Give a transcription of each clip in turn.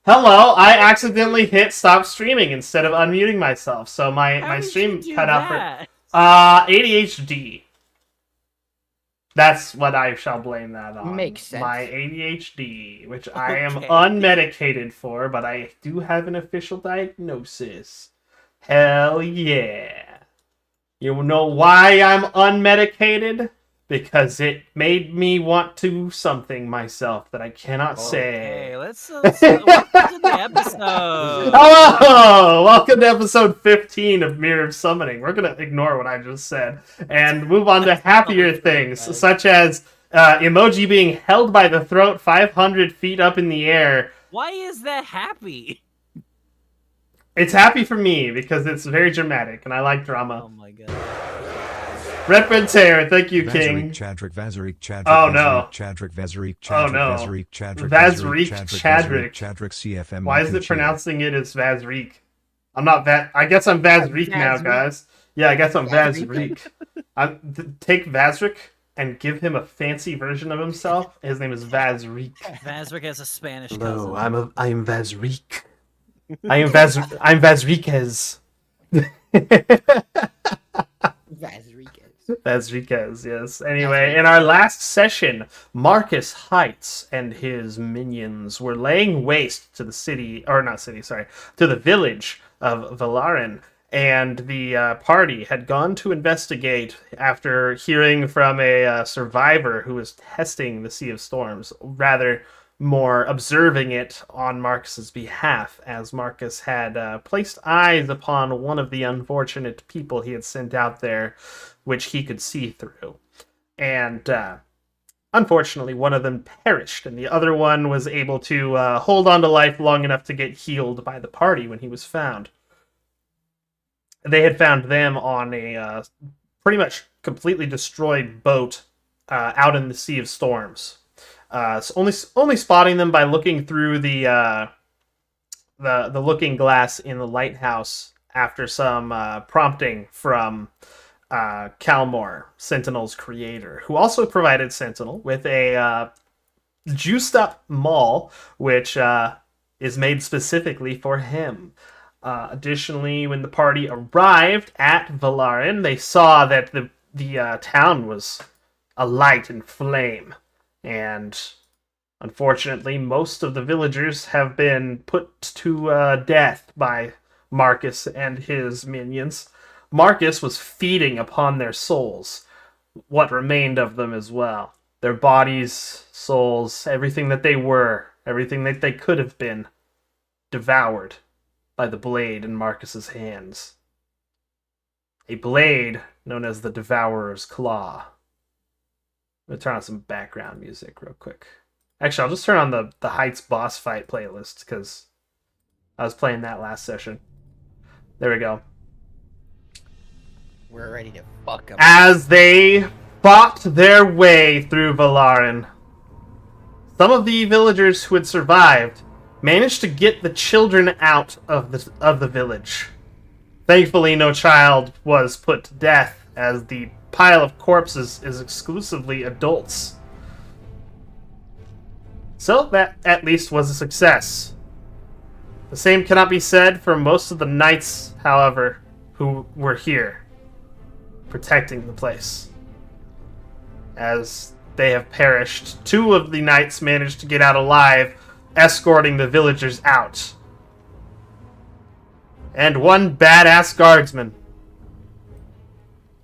Hello, I accidentally hit stop streaming instead of unmuting myself, so my did stream you do cut out that? for ADHD. That's what I shall blame that on. Makes sense. My ADHD, which I am Okay. unmedicated for, but I do have an official diagnosis. Hell yeah. You know why I'm unmedicated? Because it made me want to do something myself that I cannot say. Okay, let's welcome to the episode. Hello! Welcome to episode 15 of Mirror of Summoning. We're going to ignore what I just said and move on to happier things, such as emoji being held by the throat 500 feet up in the air. Why is that happy? It's happy for me because it's very dramatic and I like drama. Oh my god. Red Terror, thank you, King. Oh no. Oh no. Chadrick. CFM. Why is it pronouncing it as Vazreek? I'm not I guess I'm Vazreek now, guys. Yeah, I guess I'm Vazreek. Take Vazreek and give him a fancy version of himself. His name is Vazreek. Vazric has a Spanish Hello, cousin. I am Vazreek. I'm Vazreekez. Vazriquez, yes. Anyway, in our last session, Marcus Heights and his minions were laying waste to the city, or not city, sorry, to the village of Valarin, and the party had gone to investigate after hearing from a survivor who was testing the Sea of Storms, rather more observing it on Marcus's behalf, as Marcus had placed eyes upon one of the unfortunate people he had sent out there, which he could see through. And unfortunately, one of them perished, and the other one was able to hold on to life long enough to get healed by the party when he was found. They had found them on a pretty much completely destroyed boat out in the Sea of Storms. So only spotting them by looking through the looking glass in the lighthouse after some prompting from Calmore, Sentinel's creator, who also provided Sentinel with a juiced up maul, which is made specifically for him. Additionally, when the party arrived at Valarin, they saw that the town was alight in flame. And unfortunately, most of the villagers have been put to death by Marcus and his minions. Marcus was feeding upon their souls, what remained of them as well. Their bodies, souls, everything that they were, everything that they could have been, devoured by the blade in Marcus's hands. A blade known as the Devourer's Claw. I'm going to turn on some background music real quick. Actually, I'll just turn on the Heights boss fight playlist, because I was playing that last session. There we go. We're ready to fuck them. As they fought their way through Valarin, some of the villagers who had survived managed to get the children out of the village. Thankfully, no child was put to death, as the pile of corpses is exclusively adults. So that at least was a success. The same cannot be said for most of the knights, however, who were here, protecting the place. As they have perished, 2 of the knights managed to get out alive, escorting the villagers out. And 1 badass guardsman,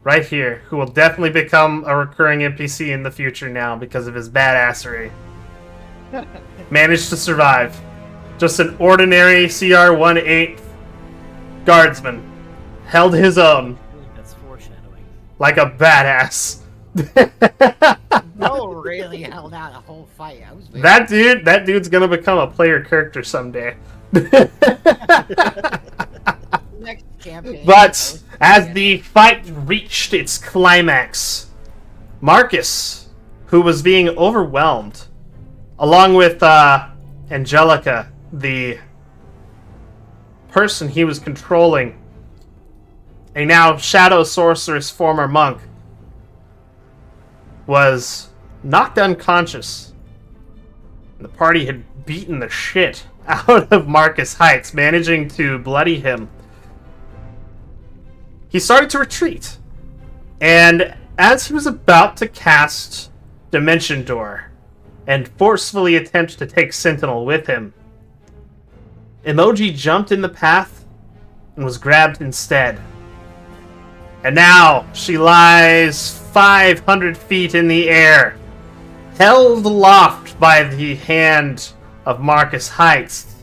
right here, who will definitely become a recurring NPC in the future now because of his badassery, managed to survive. Just an ordinary CR 1/8 guardsman held his own. I feel like that's foreshadowing. Like a badass. No, really held out a whole fight. I was very That dude's gonna become a player character someday. next campaign. But as the fight reached its climax, Marcus, who was being overwhelmed, along with Angelica, the person he was controlling, a now shadow sorceress former monk, was knocked unconscious. The party had beaten the shit out of Marcus Heights, managing to bloody him. He started to retreat, and as he was about to cast Dimension Door and forcefully attempt to take Sentinel with him, Emoji jumped in the path and was grabbed instead. And now she lies 500 feet in the air, held aloft by the hand of Marcus Heights,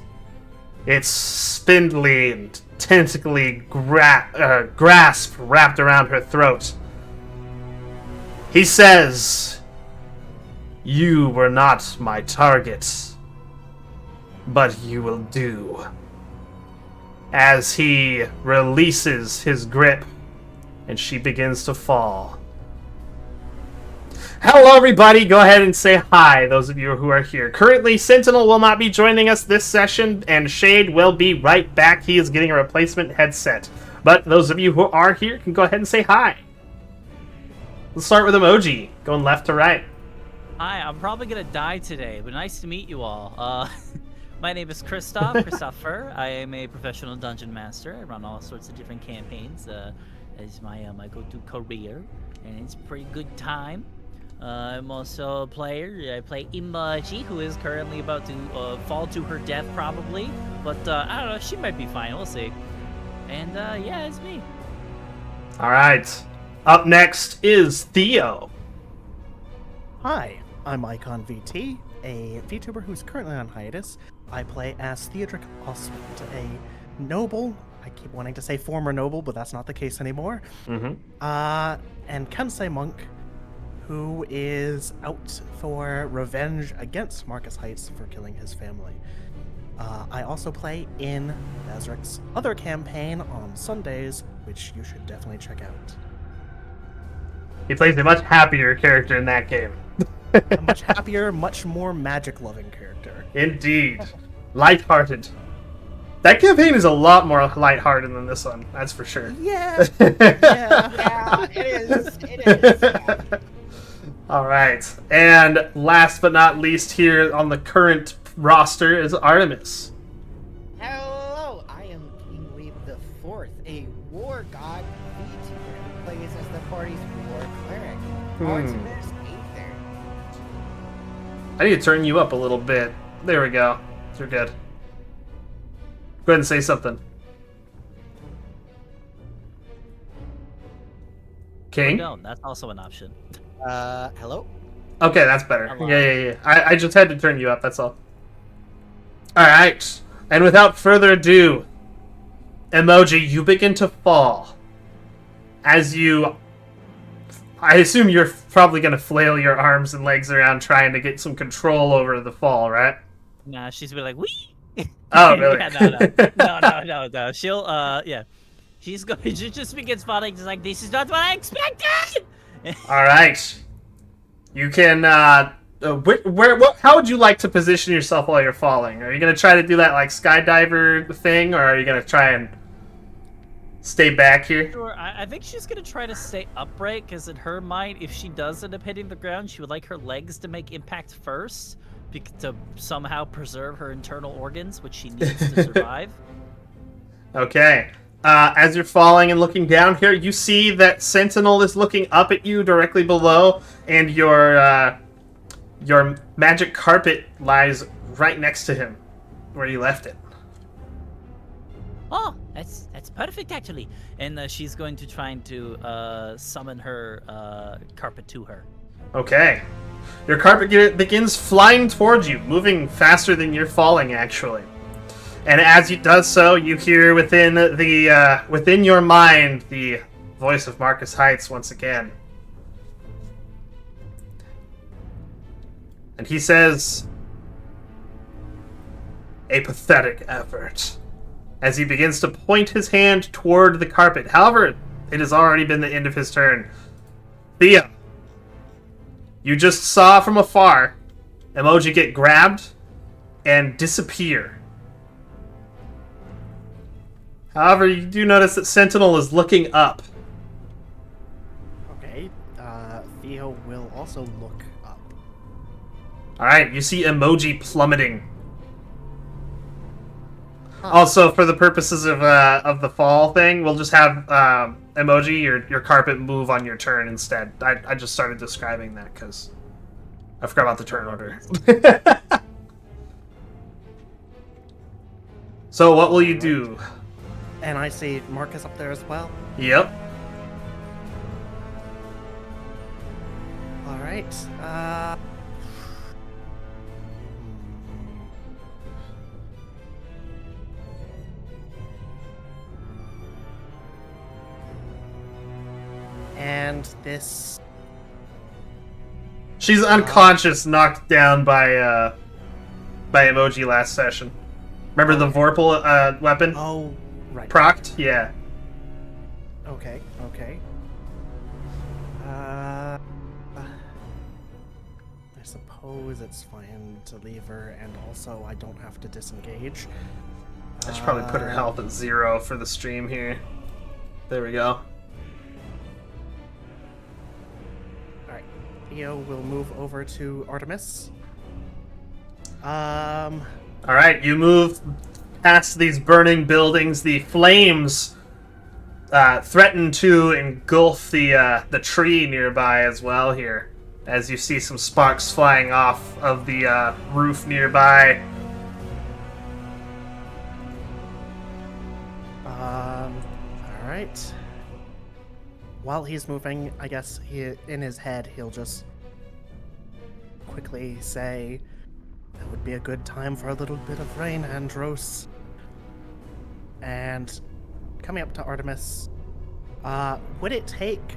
its spindly and tentacly grasp wrapped around her throat. He says, "You were not my target, but you will do." As he releases his grip, and she begins to fall. Hello, everybody. Go ahead and say hi, those of you who are here. Currently, Sentinel will not be joining us this session, and Shade will be right back. He is getting a replacement headset. But those of you who are here can go ahead and say hi. Let's start with Emoji, going left to right. Hi, I'm probably gonna die today, but nice to meet you all. My name is Christopher. I am a professional dungeon master. I run all sorts of different campaigns as my go-to career, and it's a pretty good time. I'm also a player. I play Emoji, who is currently about to fall to her death, probably. But I don't know, she might be fine. We'll see. And yeah, it's me. All right. Up next is Theo. Hi, I'm ENVT, a VTuber who's currently on hiatus. I play as Theodric Oswald, a noble. I keep wanting to say former noble, but that's not the case anymore. And Kensei monk, who is out for revenge against Marcus Heights for killing his family. I also play in Bazric's other campaign on Sundays, which you should definitely check out. He plays a much happier character in that game. A much happier, much more magic-loving character. Indeed. Lighthearted. That campaign is a lot more lighthearted than this one, that's for sure. Yeah. Yeah. Yeah, it is. It is. Yeah. Alright. And last but not least here on the current roster is Artemis. Hello, I am King Weeb the Fourth, a war god VTuber who plays as the party's war cleric. Artemis Aether. I need to turn you up a little bit. There we go. You're good. Go ahead and say something. King? No, that's also an option. Hello? Okay, that's better. Hello. Yeah. I just had to turn you up, that's all. Alright. And without further ado, Emoji, you begin to fall. As you... I assume you're probably going to flail your arms and legs around trying to get some control over the fall, right? Nah, she's be like, wee. Oh, really? Yeah, no. She'll, yeah. She's going. She just begins falling. Just like, this is not what I expected. All right. You can. How would you like to position yourself while you're falling? Are you gonna try to do that like skydiver thing, or are you gonna try and stay back here? Sure, I think she's gonna try to stay upright because in her mind, if she does end up hitting the ground, she would like her legs to make impact first, to somehow preserve her internal organs, which she needs to survive. Okay. As you're falling and looking down here, you see that Sentinel is looking up at you directly below, and your magic carpet lies right next to him, where you left it. Oh, that's perfect actually. And she's going to try to summon her carpet to her. Okay. Your carpet begins flying towards you, moving faster than you're falling, actually. And as it does so, you hear within your mind the voice of Marcus Heights once again. And he says, "A pathetic effort," as he begins to point his hand toward the carpet. However, it has already been the end of his turn. Thea, you just saw from afar Emoji get grabbed and disappear. However, you do notice that Sentinel is looking up. Okay, Theo will also look up. Alright, you see Emoji plummeting. Also, for the purposes of the fall thing, we'll just have emoji your carpet move on your turn instead. I just started describing that because I forgot about the turn order. So what will you do? And I see Marcus up there as well. Yep. All right. And this. She's unconscious, knocked down by emoji last session. Remember the Vorpal weapon? Oh, right. Procced? Yeah. Okay. Okay. I suppose it's fine to leave her, and also I don't have to disengage. I should probably put her health at 0 for the stream here. There we go. Alright. Theo will move over to Artemis. Alright, you move past these burning buildings. The flames threaten to engulf the tree nearby as well here, as you see some sparks flying off of the roof nearby. Alright. While he's moving, I guess in his head he'll just quickly say, "It would be a good time for a little bit of rain, Andros." And coming up to Artemis, would it take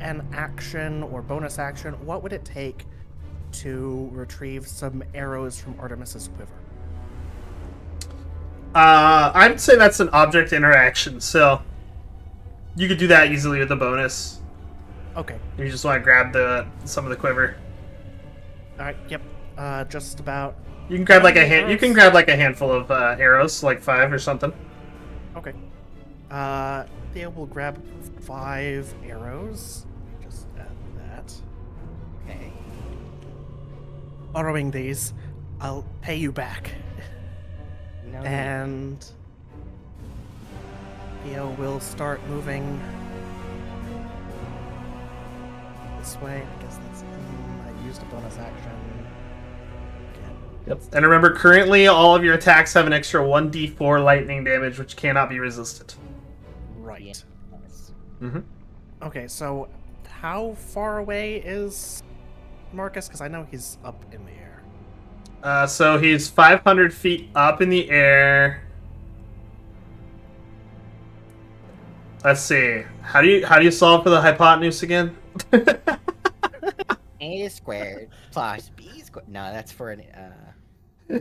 an action or bonus action? What would it take to retrieve some arrows from Artemis's quiver? I'd say that's an object interaction, so you could do that easily with a bonus. Okay. You just want to grab some of the quiver. All right. Yep. Just about. You can grab like you can grab like a handful of arrows, like 5 or something. Okay. Theo will grab 5 arrows. Just add that. Okay. Borrowing these, I'll pay you back. No. And Theo will start moving this way. I guess that's. I used a bonus action. Yep. And remember, currently all of your attacks have an extra 1d4 lightning damage, which cannot be resisted. Right. Yes. Mm-hmm. Okay, so how far away is Marcus? Because I know he's up in the air. So he's 500 feet up in the air. Let's see. How do you solve for the hypotenuse again? A squared plus B squared. No, that's for an. No,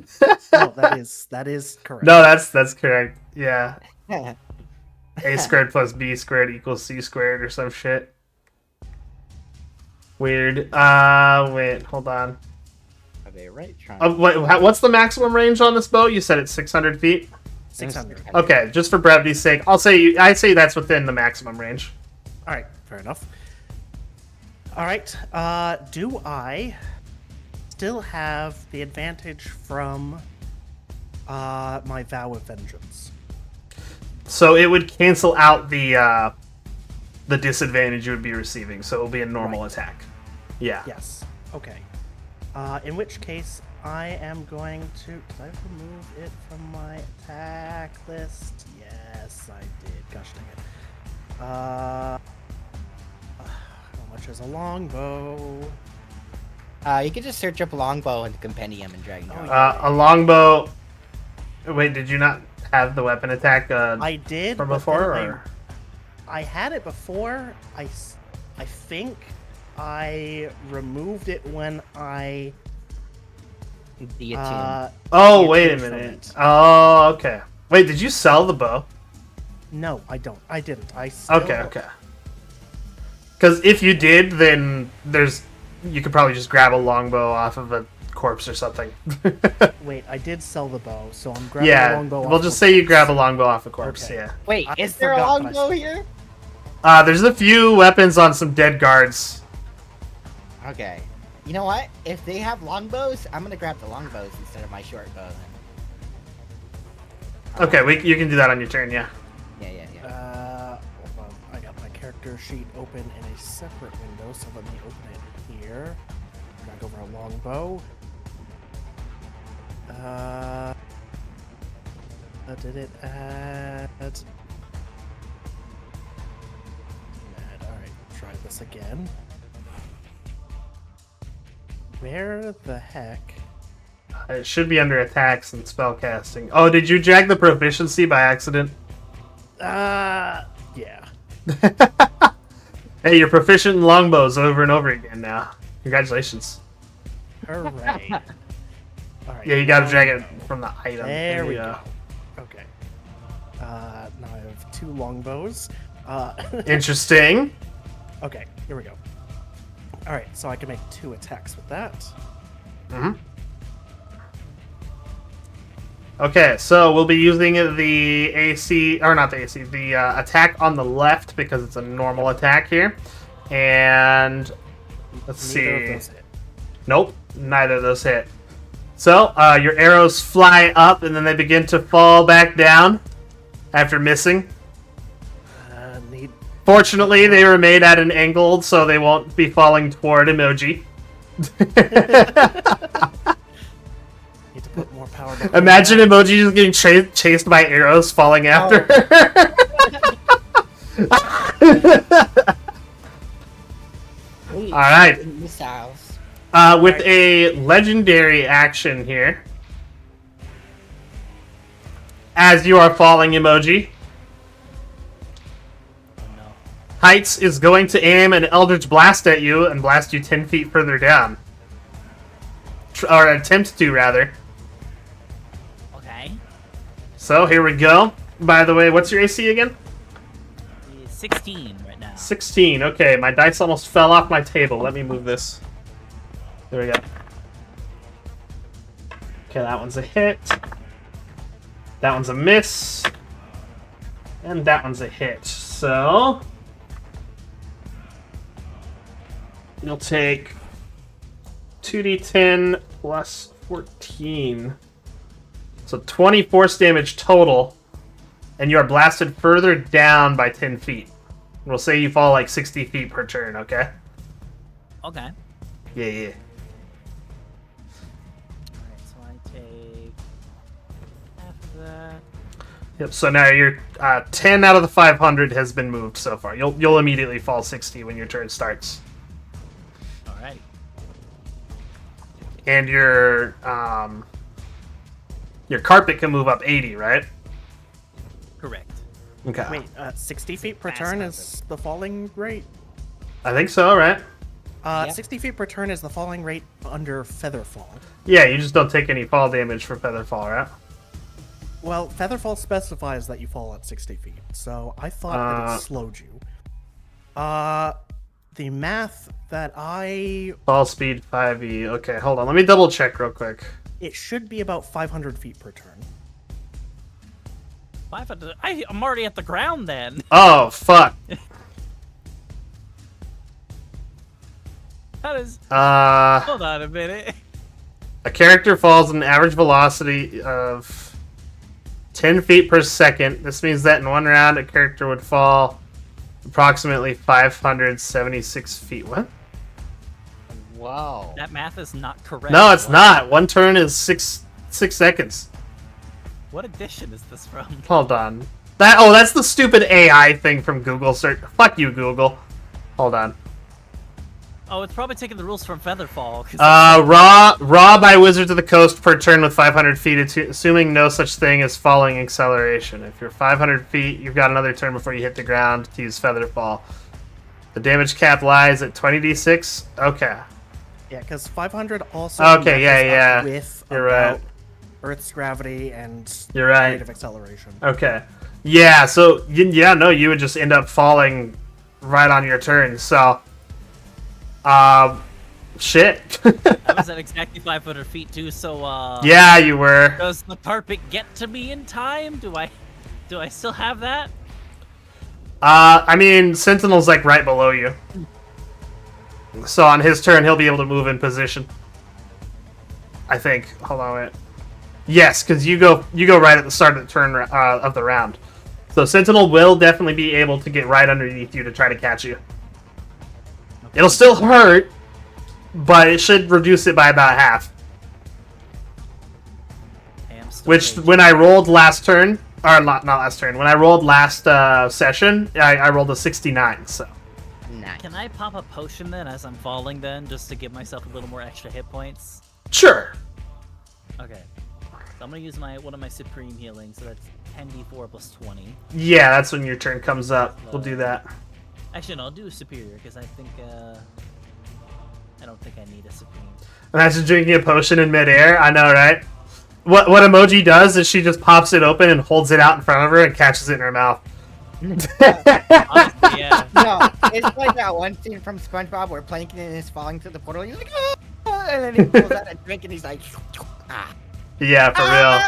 that is correct. No, that's correct. Yeah. A squared plus B squared equals C squared or some shit. Weird. Wait, hold on. Okay, right. What's the maximum range on this boat? You said it's 600 feet? 600. Okay, just for brevity's sake, I'd say that's within the maximum range. All right, fair enough. All right, do I still have the advantage from my Vow of Vengeance? So it would cancel out the disadvantage you would be receiving, so it will be a normal attack. Yeah. Yes. Okay. In which case, I am going to... Did I remove it from my attack list? Yes, I did. Gosh dang it. How much is a longbow? You could just search up longbow in the compendium and drag and drop. A longbow... Wait, did you not have the weapon attack I did from but before? then Or? I had it before. I think I removed it when I... The attune. Oh, the wait a attune from minute. it. Oh, okay. Wait, did you sell the bow? No, I don't. I didn't. I still... Okay. Because if you did, then you could probably just grab a longbow off of a corpse or something. Wait, I did sell the bow, so I'm grabbing a longbow. We'll just say you grab a longbow off a corpse. Okay. Yeah. Wait, I is there a forgot, but I longbow here? There's a few weapons on some dead guards. Okay. You know what? If they have longbows, I'm gonna grab the longbows instead of my short bow then. Okay, you can do that on your turn, yeah. Yeah. Hold on. I got my character sheet open in a separate window, so let me open it here. Drag over a longbow. Did it add? Alright, try this again. Where the heck? It should be under attacks and spellcasting. Oh, did you drag the proficiency by accident? Yeah. Hey, you're proficient in longbows over and over again now. Congratulations. Hooray. Alright. Yeah, you gotta drag it from the item. There we go. Okay. Now I have 2 longbows. Interesting. Okay, here we go. Alright, so I can make 2 attacks with that. Mm-hmm. Okay, so we'll be using the AC, or not the AC, the attack on the left because it's a normal attack here. And let's Neither of see. those hit. Nope, neither of those hit. So your arrows fly up and then they begin to fall back down after missing. Need Fortunately, they were made at an angle, so they won't be falling toward emoji. to put more power behind Imagine that. emoji just getting chased by arrows falling after. Wait, All right. Missiles. With a legendary action here, as you are falling, emoji, Oh no. Heights is going to aim an Eldritch Blast at you and blast you 10 feet further down. Or attempt to, rather. Okay. So, here we go. By the way, what's your AC again? It's 16 right now. 16. Okay, my dice almost fell off my table. Let me move this. There we go. Okay, that one's a hit. That one's a miss. And that one's a hit. So, you'll take 2d10 plus 14. So 20 force damage total. And you are blasted further down by 10 feet. We'll say you fall like 60 feet per turn, okay? Okay. Yeah. Alright, so I take half of that. Yep, so now your 10 out of the 500 has been moved so far. You'll immediately fall 60 when your turn starts. Alrighty. And your carpet can move up 80, right? Correct. Okay. Wait, 60 feet per Fast turn carpet. is the falling rate? I think so, right? Yeah. 60 feet per turn is the falling rate under Featherfall. Yeah, you just don't take any fall damage for Featherfall, right? Well, Featherfall specifies that you fall at 60 feet, so I thought that it slowed you. The math that Fall speed 5e. Okay, hold on. Let me double check real quick. it should be about 500 feet per turn. 500. I'm already at the ground then. Oh, fuck. That is. Uh, Hold on a minute. a character falls at an average velocity of 10 feet per second. This means that in one round, a character would fall approximately 576 feet. What? Wow. That math is not correct. No, it's What- not. One turn is six seconds. What edition is this from? Hold on. That's the stupid AI thing from Google search. Fuck you, Google. Hold on. Oh, it's probably taking the rules from Featherfall. 'Cause Raw by Wizards of the Coast per turn with 500 feet, assuming no such thing as falling acceleration. If you're 500 feet, you've got another turn before you hit the ground to use Featherfall. The damage cap lies at 20d6. Okay. Yeah, because 500 also Okay, matches yeah. up with You're about right. Earth's gravity and You're right. rate of acceleration. Okay. Yeah, so, you would just end up falling right on your turn, so... shit. I was at exactly 500 feet too. So Yeah, you were. does the carpet get to me in time? Do I still have that? I mean, Sentinel's like right below you. So on his turn, he'll be able to move in position. I think. Hold on, wait. Yes, because you go right at the start of the turn of the round. So Sentinel will definitely be able to get right underneath you to try to catch you. Okay. It'll still hurt, but it should reduce it by about half. Hey, I'm still Which, raging. when I rolled last turn, or not last turn, when I rolled last session, I rolled a 69. So Nice. Can I pop a potion then as I'm falling then, just to give myself a little more extra hit points? sure. Okay. So I'm gonna use one of my supreme healing, so that's 10d4 plus 20. Yeah, that's when your turn comes up. We'll do that. Actually, no, I'll do a superior because I think I don't think I need a supreme. Imagine drinking a potion in midair. I know, right? What emoji does is she just pops it open and holds it out in front of her and catches it in her mouth. Honestly, yeah. No, it's like that one scene from SpongeBob where Plankton is falling through the portal. And he's like, oh, and then he pulls out a drink and he's like, ah. Yeah, for real.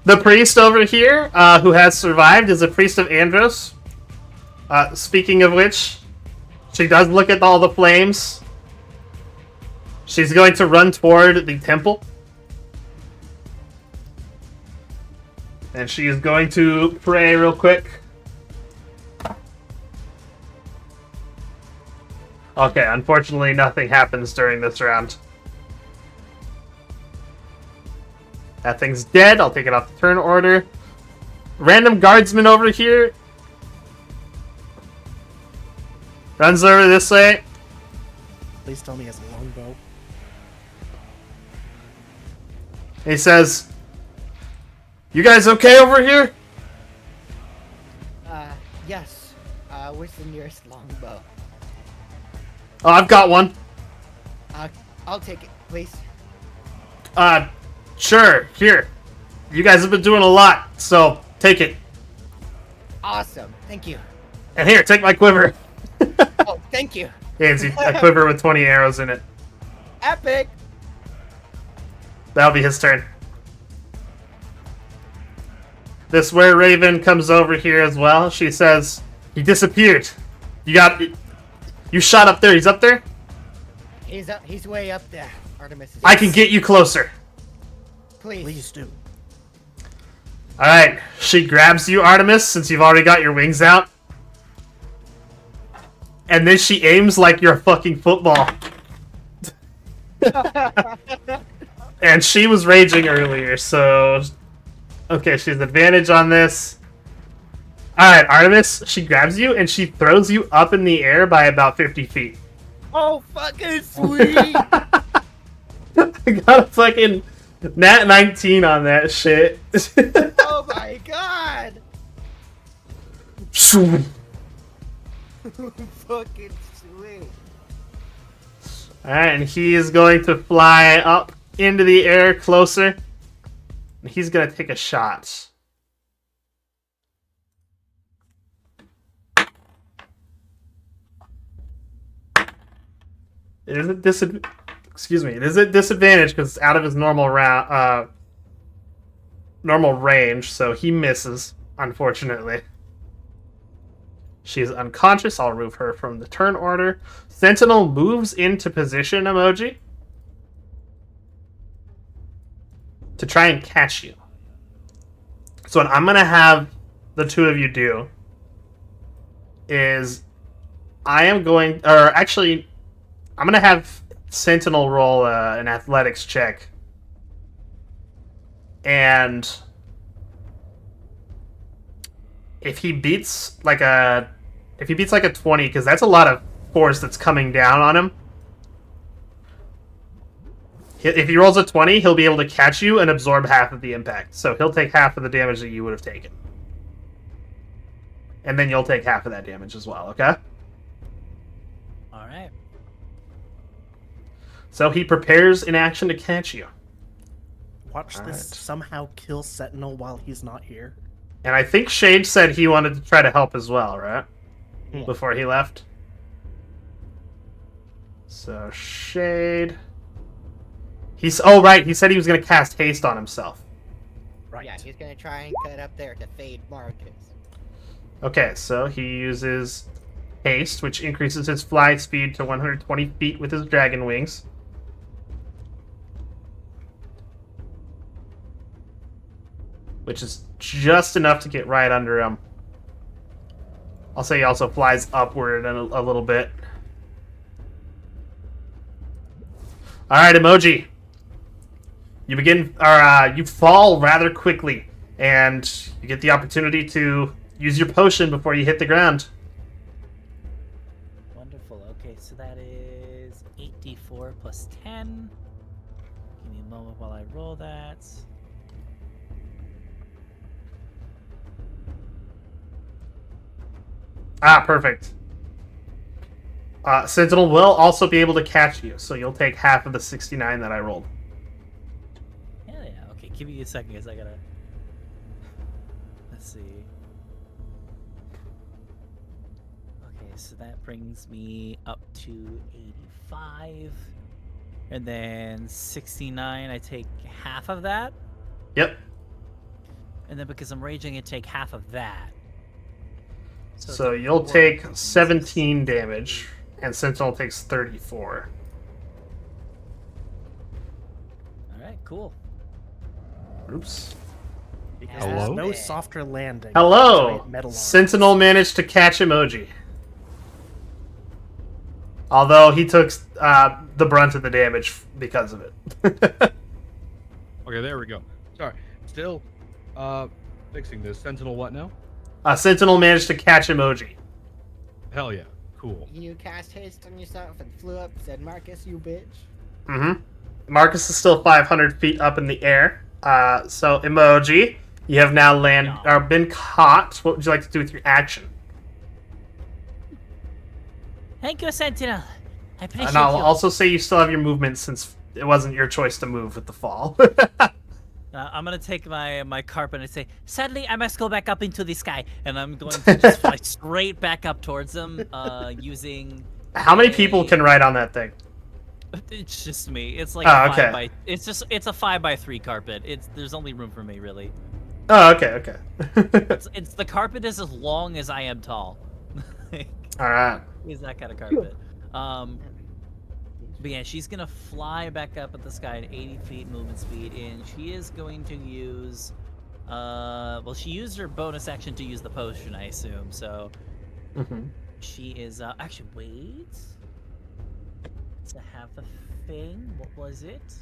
The priest over here, who has survived, is a priest of Andros. Speaking of which, she does look at all the flames. She's going to run toward the temple. And she is going to pray real quick. Okay, unfortunately nothing happens during this round. That thing's dead. I'll take it off the turn order. Random guardsman over here. Runs over this way. Please tell me he has a longbow. He says, "You guys okay over here?" Yes. Where's the nearest longbow? Oh, I've got one. I'll take it, please. Sure. Here. You guys have been doing a lot, so take it. Awesome. Thank you. And here, take my quiver. Oh, thank you. Hands you a quiver with 20 arrows in it. Epic. That'll be his turn. This were raven comes over here as well. She says, "He disappeared. You shot up there. He's up there? He's up. He's way up there. Artemis is. I can get you closer." Please. Please do. Alright, she grabs you, Artemis, since you've already got your wings out. And then she aims like you're a fucking football. And she was raging earlier, so... Okay, she has advantage on this. Alright, Artemis, she grabs you and she throws you up in the air by about 50 feet. Oh, fucking sweet. I got a fucking nat 19 on that shit. Oh my god. Fucking sweet. Alright, and he is going to fly up into the air closer. And he's going to take a shot. It is a disadvantage because it's out of his normal normal range, so he misses, unfortunately. She is unconscious. I'll remove her from the turn order. Sentinel moves into position, emoji, to try and catch you. So what I'm going to have the two of you do is I'm going to have Sentinel roll an athletics check. And if he beats like a 20, because that's a lot of force that's coming down on him. If he rolls a 20, he'll be able to catch you and absorb half of the impact. So he'll take half of the damage that you would have taken. And then you'll take half of that damage as well, okay? Alright. So he prepares in action to catch you. Watch this Alright. somehow kill Sentinel while he's not here. And I think Shade said he wanted to try to help as well, right? Yeah. Before he left. So Shade... Oh, right, he said he was going to cast haste on himself. Right. Yeah, he's gonna try and cut up there to fade Marcus. Okay, so he uses haste, which increases his fly speed to 120 feet with his dragon wings. which is just enough to get right under him. I'll say he also flies upward a little bit. All right, Emoji. You begin, or you fall rather quickly, and you get the opportunity to use your potion before you hit the ground. Wonderful. Okay, so that is 8d4 plus 10. Give me a moment while I roll that. Ah, perfect. Sentinel will also be able to catch you, so you'll take half of the 69 that I rolled. Hell yeah. Okay, give me a second because I gotta. Let's see. Okay, so that brings me up to 85. And then 69, I take half of that. Yep. And then because I'm raging, I take half of that. So you'll take 17 damage, and Sentinel takes 34. Alright, cool. Oops. Because Hello? there's no softer landing. Hello! Giant metal arms. Sentinel managed to catch Emoji. Although he took the brunt of the damage because of it. Okay, there we go. Sorry. Still fixing this. Sentinel what now? Sentinel managed to catch Emoji. Hell yeah. Cool. You cast haste on yourself and flew up, said Marcus, you bitch. Mm-hmm. Marcus is still 500 feet up in the air. So, Emoji, you have now been caught. What would you like to do with your action? Thank you, Sentinel. I appreciate And I'll you. also say you still have your movement since it wasn't your choice to move with the fall. I'm gonna take my carpet and say, sadly, I must go back up into the sky, and I'm going to just fly straight back up towards them, using. How many people can ride on that thing? It's just me. It's like Oh, a okay. it's a 5x3 carpet. There's only room for me, really. Oh, okay. It's the carpet is as long as I am tall. Like, All right. is that kind of carpet. But yeah, she's gonna fly back up at the sky at 80 feet movement speed, and she is going to use, well, she used her bonus action to use the potion, I assume. So Mm-hmm. she is, actually, wait. To have a thing. What was it?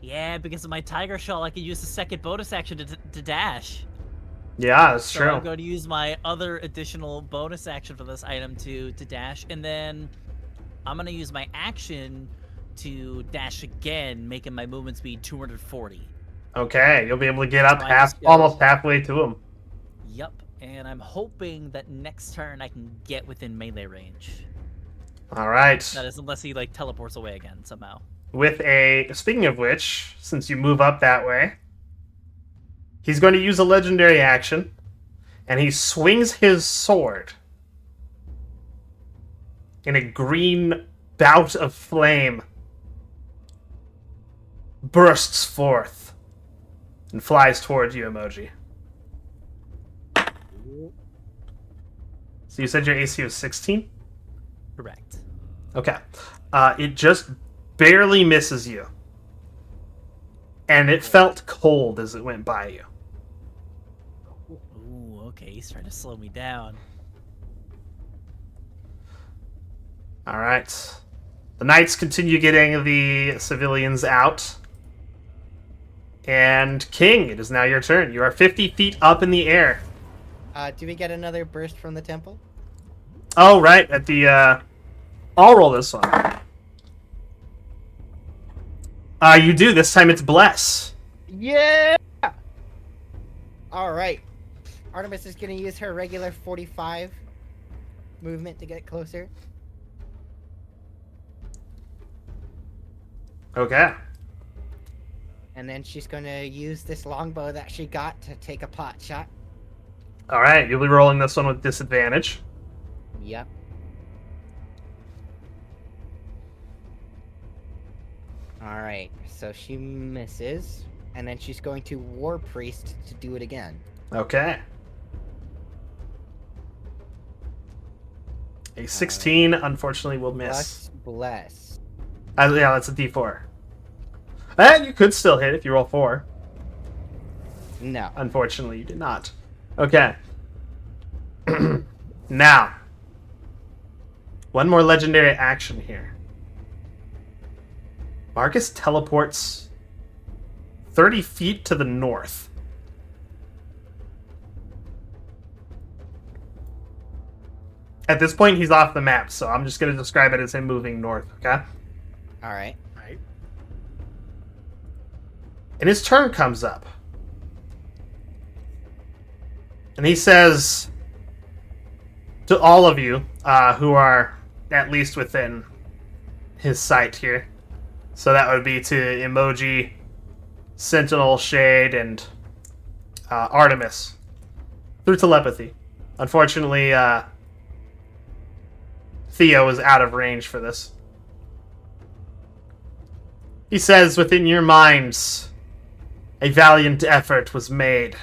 Yeah, because of my tiger shell, I can use the second bonus action to dash. Yeah, that's So true. I'm going to use my other additional bonus action for this item to dash, and then I'm going to use my action to dash again, making my movement speed 240. Okay, you'll be able to get up I just go- almost halfway to him. Yep, and I'm hoping that next turn I can get within melee range. All right. That is, unless he like teleports away again somehow. Speaking of which, since you move up that way, he's going to use a legendary action, and he swings his sword, and a green bout of flame bursts forth and flies towards you, Emoji. So you said your AC was 16? Correct. Okay. It just barely misses you. And it felt cold as it went by you. Ooh, okay, he's trying to slow me down. Alright. The knights continue getting the civilians out. And King, it is now your turn. You are 50 feet up in the air. Do we get another burst from the temple? Oh, right. At the, I'll roll this one. You do. This time it's Bless. Yeah! Alright. Artemis is going to use her regular 45 movement to get closer. Okay. And then she's going to use this longbow that she got to take a pot shot. Alright, you'll be rolling this one with disadvantage. Yep. Alright, so she misses. And then she's going to War Priest to do it again. Okay. A 16, unfortunately, will miss. Plus bless. Yeah, that's a D4. And you could still hit if you roll 4. No. Unfortunately, you did not. Okay. Now, one more legendary action here. Marcus teleports 30 feet to the north. At this point, he's off the map, so I'm just going to describe it as him moving north, okay? All right. Right. And his turn comes up. And he says to all of you who are at least within his sight here. So that would be to Emoji, Sentinel, Shade, and Artemis. Through telepathy. Unfortunately, Theo is out of range for this. He says, within your minds, a valiant effort was made.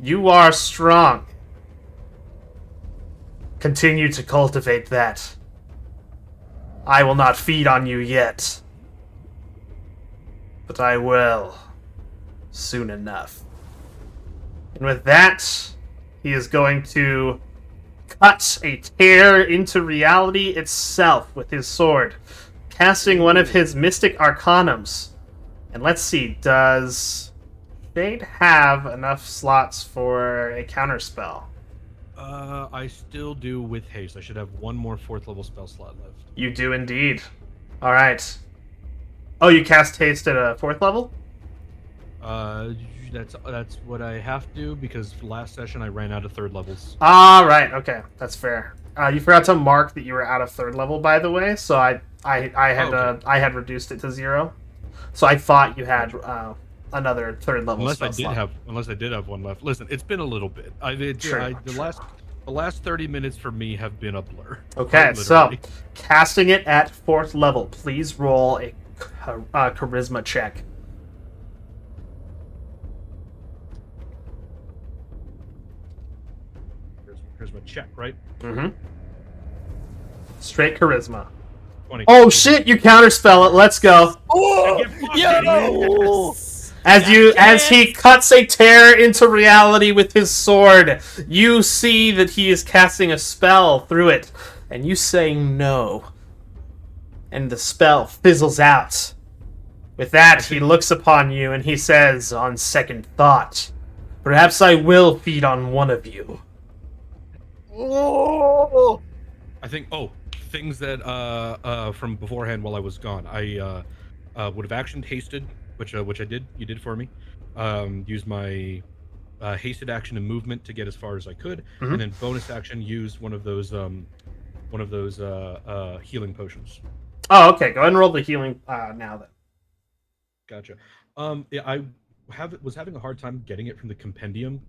You are strong. Continue to cultivate that. I will not feed on you yet. But I will. Soon enough. And with that, he is going to cut a tear into reality itself with his sword, casting one of his Mystic Arcanums. And let's see, does Shade have enough slots for a counterspell? I still do with haste. I should have one more 4th level spell slot left. You do indeed. Alright. Oh, you cast haste at a 4th level? That's what I have to because last session I ran out of 3rd levels. Right. Okay, that's fair. You forgot to mark that you were out of 3rd level, by the way. So I had reduced it to 0. So I thought you had another 3rd level. Unless I did have one left. Listen, it's been a little bit. The last 30 minutes for me have been a blur. Okay, so casting it at 4th level, please roll a charisma check. Charisma check, right? Mm-hmm. Straight charisma. 20. Oh shit! You counterspell it. Let's go. As he cuts a tear into reality with his sword, you see that he is casting a spell through it, and you say no, and the spell fizzles out. With that, he looks upon you and he says, on second thought, perhaps I will feed on one of you. I think. Things that from beforehand while I was gone. I would have action hasted, which I did. You did for me. Used my hasted action and movement to get as far as I could, and then bonus action used one of those healing potions. Oh, okay. Go ahead and roll the healing now then. Gotcha. Yeah, I was having a hard time getting it from the compendium.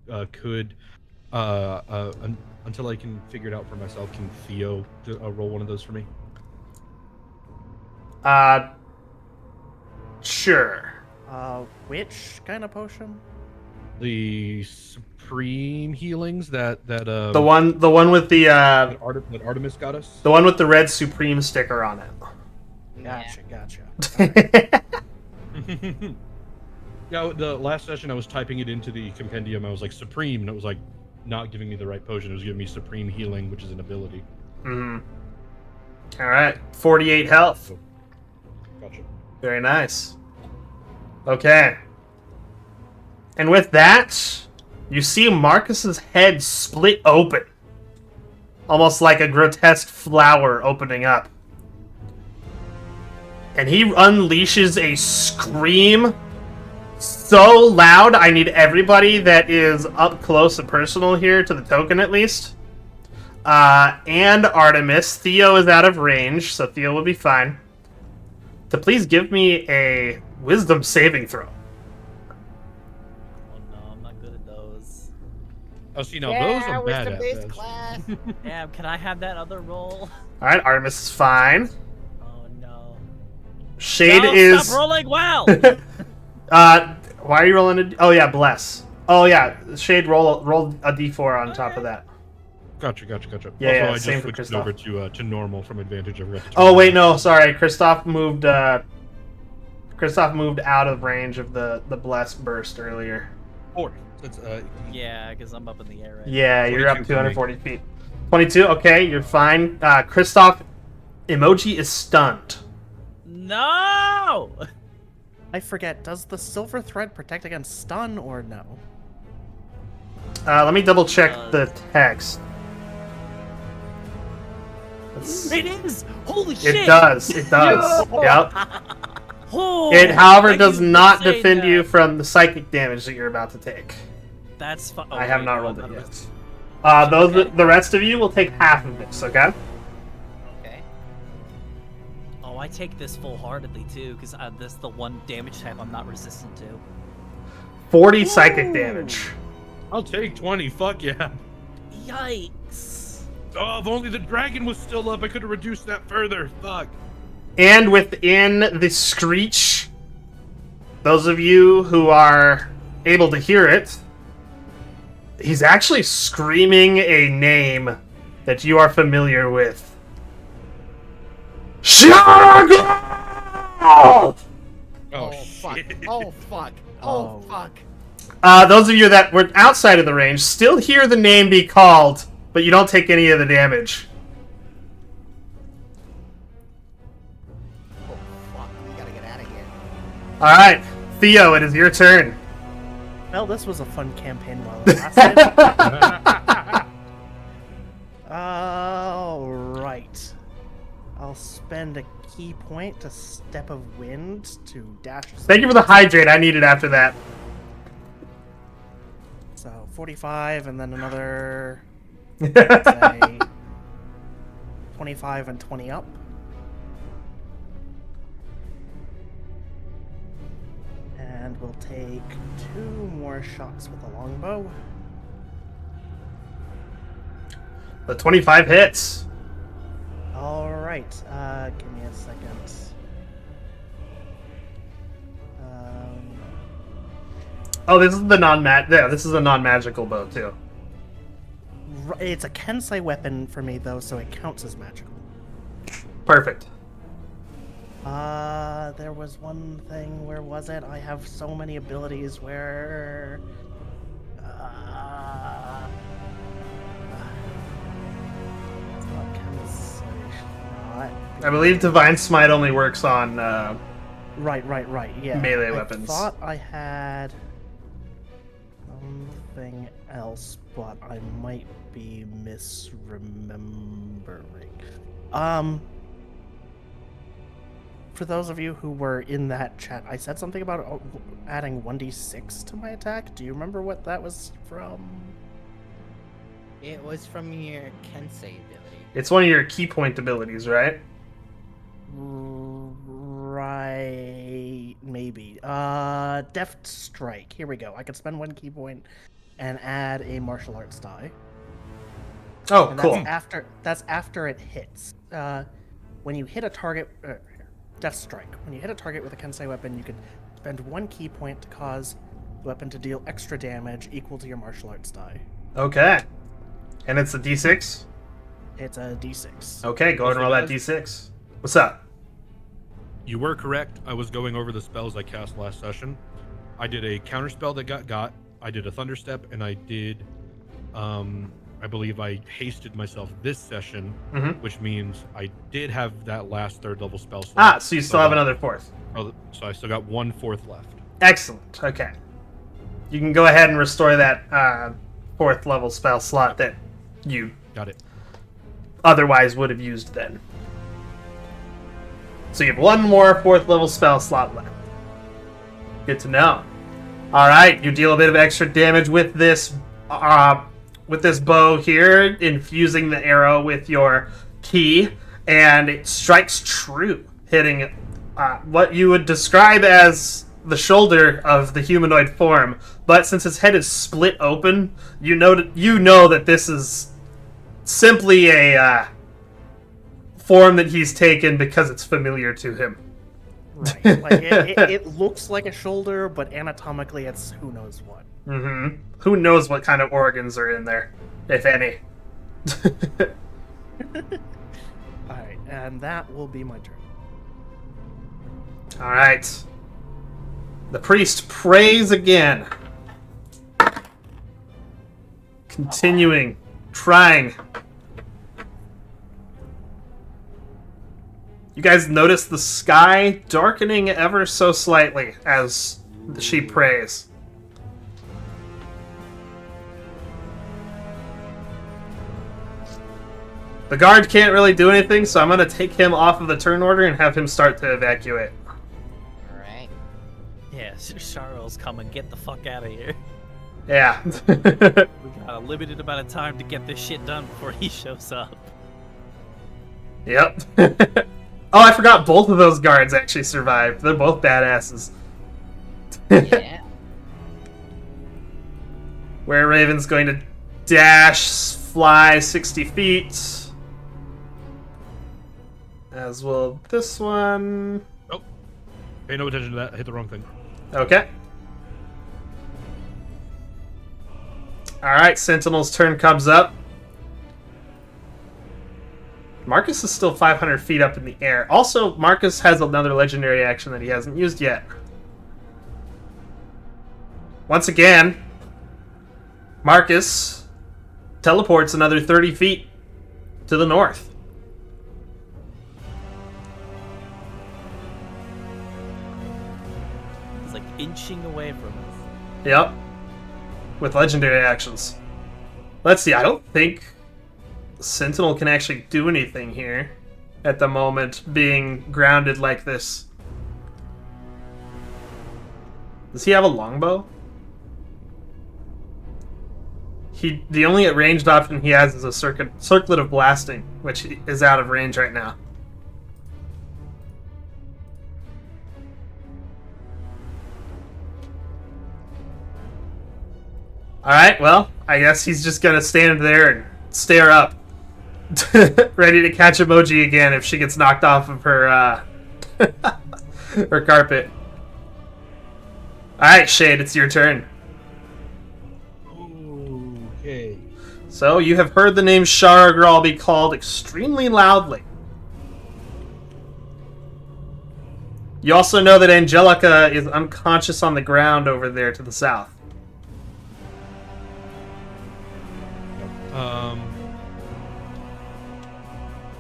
Until I can figure it out for myself, can Theo roll one of those for me? Sure. Which kind of potion? The supreme healings that The one with the that Artemis got us. the one with the red supreme sticker on it. Gotcha. Yeah, the last session I was typing it into the compendium. I was like supreme, and it was like not giving me the right potion. It was giving me supreme healing, which is an ability. All right, 48 health. Gotcha. Very nice. Okay. And with that, you see Marcus's head split open. Almost like a grotesque flower opening up. And he unleashes a scream so loud, I need everybody that is up close and personal here to the token at least. And Artemis. Theo is out of range, so Theo will be fine. To please give me a wisdom saving throw. Oh no, I'm not good at those. Oh, see, now those are bad at wisdom-based this. class. Damn, can I have that other roll? Alright, Artemis is fine. Oh no. Shade No, is... Stop rolling well! Why are you rolling a... Oh, yeah, bless. Oh, yeah, Shade, roll a d4 on top of that. Gotcha. Yeah, Also, yeah, I same just for switched Kristoff. over to normal from advantage. I forgot to turn Oh it wait, on. no, sorry. Kristoff moved out of range of the blessed burst earlier. 4. So it's Yeah, because I'm up in the air right Yeah, you're up 22 for me. 240 feet. 22. Okay, you're fine. Kristoff, emoji is stunned. now. No! I forget, does the silver thread protect against stun or no? Let me double check the text. It is! Holy shit! It does. It does. Yo! Yep. Oh, It, however, thank does you for not saying defend you that. from the psychic damage that you're about to take. That's fine. I have not rolled it yet. Okay. The rest of you will take half of this. Okay. Okay. Oh, I take this full-heartedly too, because this is the one damage type I'm not resistant to. 40 psychic damage. I'll take 20. Fuck yeah. Yikes! Oh, if only the dragon was still up, I could have reduced that further. Fuck. And within the screech, those of you who are able to hear it, he's actually screaming a name that you are familiar with. Sharago! Oh, fuck. shit. Oh fuck. Oh fuck. Those of you that were outside of the range still hear the name be called, but you don't take any of the damage. Oh fuck. We gotta get out of here. Alright, Theo, it is your turn. Well, this was a fun campaign while it lasted. Alright. I'll spend a key point to Step of Wind to dash. Thank you for the hydrate, I need it after that. So 45 and then another say 25 and 20 up. And we'll take 2 more shots with the longbow. The 25 hits. Alright, give me a second. Oh, this is the this is a non-magical bow too. It's a Kensei weapon for me though, so it counts as magical. Perfect. There was one thing, where was it? I have so many abilities where... it's not Kensei shot. I believe Divine Smite only works on Right, yeah. melee I weapons. thought I had something else, but I might be misremembering. For those of you who were in that chat, I said something about adding 1d6 to my attack. Do you remember what that was from? It was from your Kensei ability. It's one of your key point abilities, right? Right, maybe. Deft Strike. Here we go. I can spend 1 key point and add a martial arts die. Oh, And cool. that's after it hits. When you hit a target, Death Strike. When you hit a target with a Kensei weapon, you can spend 1 key point to cause the weapon to deal extra damage equal to your martial arts die. Okay. And it's a d6? It's a d6. Okay, go ahead and roll that d6. What's up? You were correct. I was going over the spells I cast last session. I did a counter spell that got. I did a thunder step, and I did. I believe I hasted myself this session, which means I did have that last 3rd level spell slot. So you still have another 4th. So I still got 1 4th left. Excellent. Okay. You can go ahead and restore that 4th level spell slot that you Got it. otherwise would have used then. So you have 1 more 4th level spell slot left. Good to know. Alright, you deal a bit of extra damage with this bow here, infusing the arrow with your key, and it strikes true, hitting what you would describe as the shoulder of the humanoid form. But since his head is split open, you know that this is simply a form that he's taken because it's familiar to him. Right. Like it looks like a shoulder, but anatomically it's who knows what. Who knows what kind of organs are in there, if any. Alright, and that will be my turn. All right. The priest prays again. Continuing, trying. You guys notice the sky darkening ever so slightly as she prays. The guard can't really do anything, so I'm going to take him off of the turn order and have him start to evacuate. Alright. Yeah, Charles, come and get the fuck out of here. Yeah. We got a limited amount of time to get this shit done before he shows up. Yep. Oh, I forgot both of those guards actually survived. They're both badasses. Yeah. Where Raven's going to dash, fly 60 feet. As will this one. Oh, pay no attention to that. I hit the wrong thing. Okay. Alright, Sentinel's turn comes up. Marcus is still 500 feet up in the air. Also, Marcus has another legendary action that he hasn't used yet. Once again, Marcus teleports another 30 feet to the north. He's like inching away from us. Yep. With legendary actions. Let's see, I don't think Sentinel can actually do anything here at the moment, being grounded like this. Does he have a longbow? The only ranged option he has is a circlet of blasting, which is out of range right now. Alright, well, I guess he's just gonna stand there and stare up. Ready to catch emoji again if she gets knocked off of her her carpet. Alright, Shade, it's your turn. Okay. So, you have heard the name Sharagral be called extremely loudly. You also know that Angelica is unconscious on the ground over there to the south.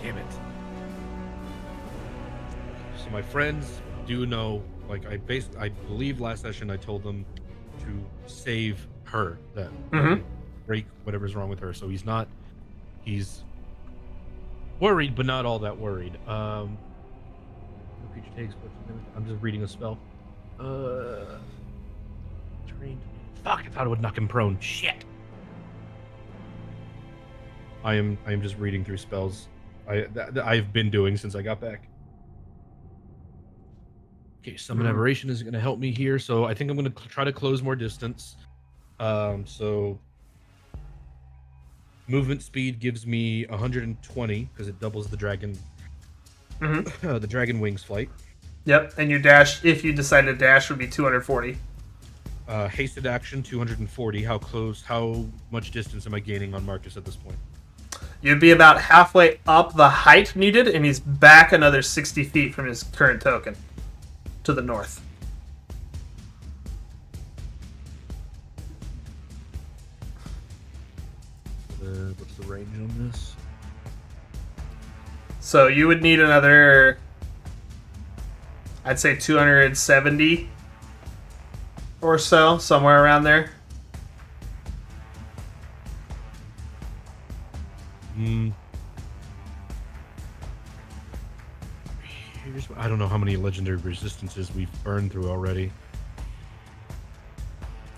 Damn it. So my friends do know, like I believe last session I told them to save her, that break whatever's wrong with her. So he's worried, but not all that worried. No creature takes. I'm just reading a spell. Trained. Fuck! I thought it would knock him prone. Shit. I am just reading through spells I've been doing since I got back. Okay, summon aberration isn't going to help me here, so I think I'm going to try to close more distance. So movement speed gives me 120 because it doubles the dragon. The dragon wings flight. Yep, and your dash, if you decide to dash, would be 240. Hasted action 240. How much distance am I gaining on Marcus at this point? You'd be about halfway up the height needed, and he's back another 60 feet from his current token to the north. What's the range on this? So you would need another, I'd say 270 or so, somewhere around there. I don't know how many legendary resistances we've burned through already.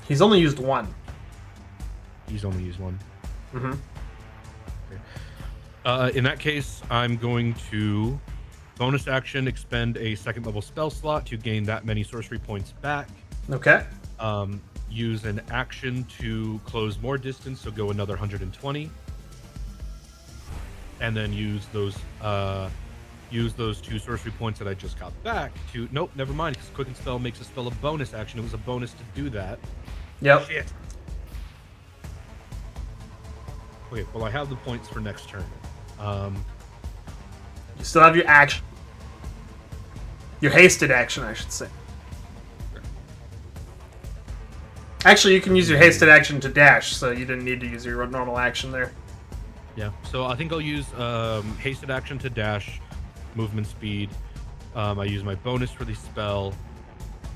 He's only used one. He's only used one. Okay. In that case, I'm going to bonus action expend a second level spell slot to gain that many sorcery points back. Okay. Use an action to close more distance, so go another 120. And then use those 2 sorcery points that I just got back to... Nope, never mind, because Quicken Spell makes a spell a bonus action. It was a bonus to do that. Yep. Shit. Okay, well, I have the points for next turn. You still have your action. Your hasted action, I should say. Actually, you can use your hasted action to dash, so you didn't need to use your normal action there. Yeah, so I think I'll use hasted action to dash, movement speed. I use my bonus for the spell,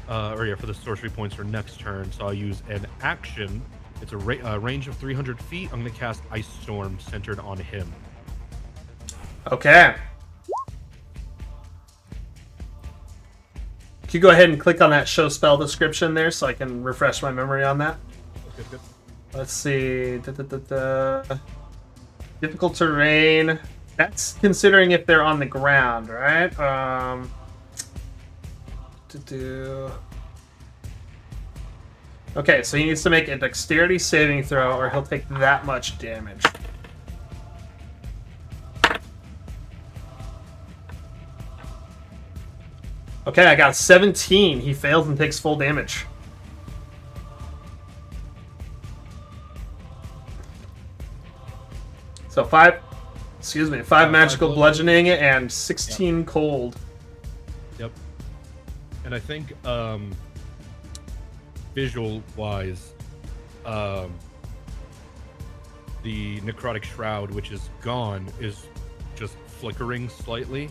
for the sorcery points for next turn. So I'll use an action. It's a range of 300 feet. I'm going to cast Ice Storm centered on him. Okay. Can you go ahead and click on that show spell description there so I can refresh my memory on that? Good. Let's see. Difficult terrain. That's considering if they're on the ground, right? Okay, so he needs to make a dexterity saving throw or he'll take that much damage. Okay, I got a 17. He fails and takes full damage. So 5 magical bludgeoning and 16 cold. Yep. And I think visual wise, the necrotic shroud, which is gone, is just flickering slightly,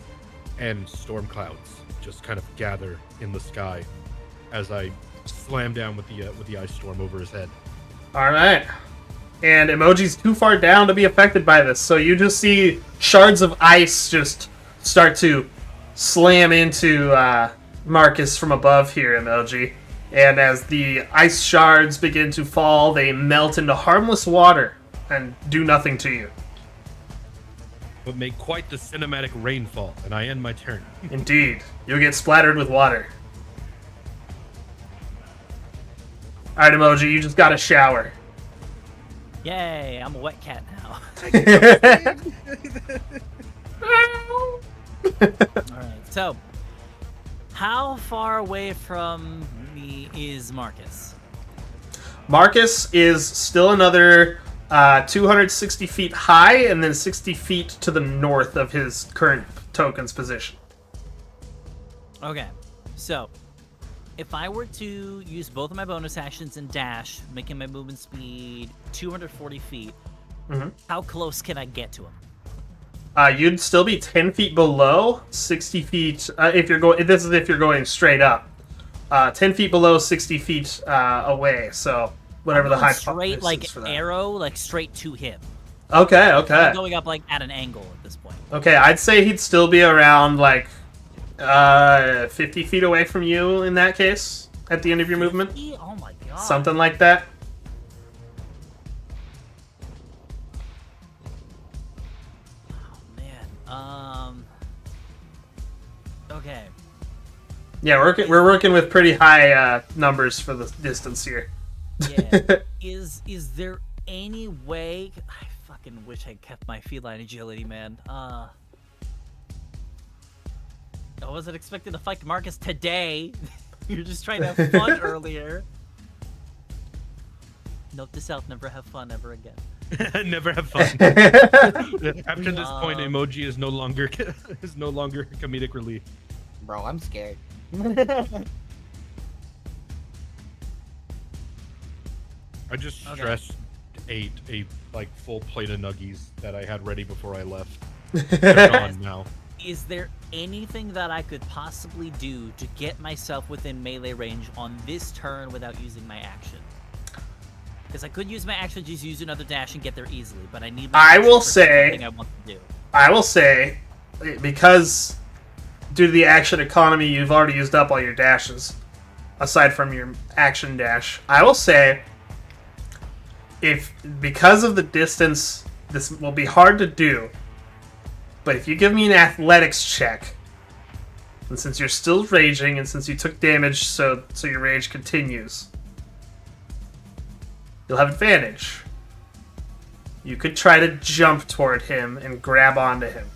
and storm clouds just kind of gather in the sky as I slam down with the ice storm over his head. All right. And Emoji's too far down to be affected by this, so you just see shards of ice just start to slam into Marcus from above here, Emoji. And as the ice shards begin to fall, they melt into harmless water and do nothing to you. But make quite the cinematic rainfall, and I end my turn. Indeed. You'll get splattered with water. Alright, Emoji, you just got a shower. Yay, I'm a wet cat now. Alright, so how far away from me is Marcus? Marcus is still another 260 feet high and then 60 feet to the north of his current token's position. Okay, so if I were to use both of my bonus actions and dash, making my movement speed 240 feet, how close can I get to him? You'd still be 10 feet below, 60 feet, if you're going straight up. 10 feet below, 60 feet away, so whatever the high straight is like for that. arrow, like straight to him. Okay. I'm going up like at an angle at this point. Okay, I'd say he'd still be around like 50 feet away from you in that case at the end of your movement. Oh my god. Something like that. Oh man. Okay. Yeah, we're working with pretty high numbers for the distance here. Yeah. Is there any way? I fucking wish I kept my feline agility, man. I wasn't expecting to fight Marcus today. You're just trying to have fun earlier. Note to self: never have fun ever again. Never have fun. After this point, Emoji is no longer comedic relief. Bro, I'm scared. I just stressed ate a like full plate of nuggies that I had ready before I left. They're gone now. Is there anything that I could possibly do to get myself within melee range on this turn without using my action? Because I could use my action, just use another dash and get there easily, but I need my I action will for say, something I want to do. I will say, because due to the action economy, you've already used up all your dashes, aside from your action dash. I will say, because of the distance, this will be hard to do, but if you give me an athletics check, and since you're still raging, and since you took damage, so your rage continues, you'll have advantage. You could try to jump toward him and grab onto him.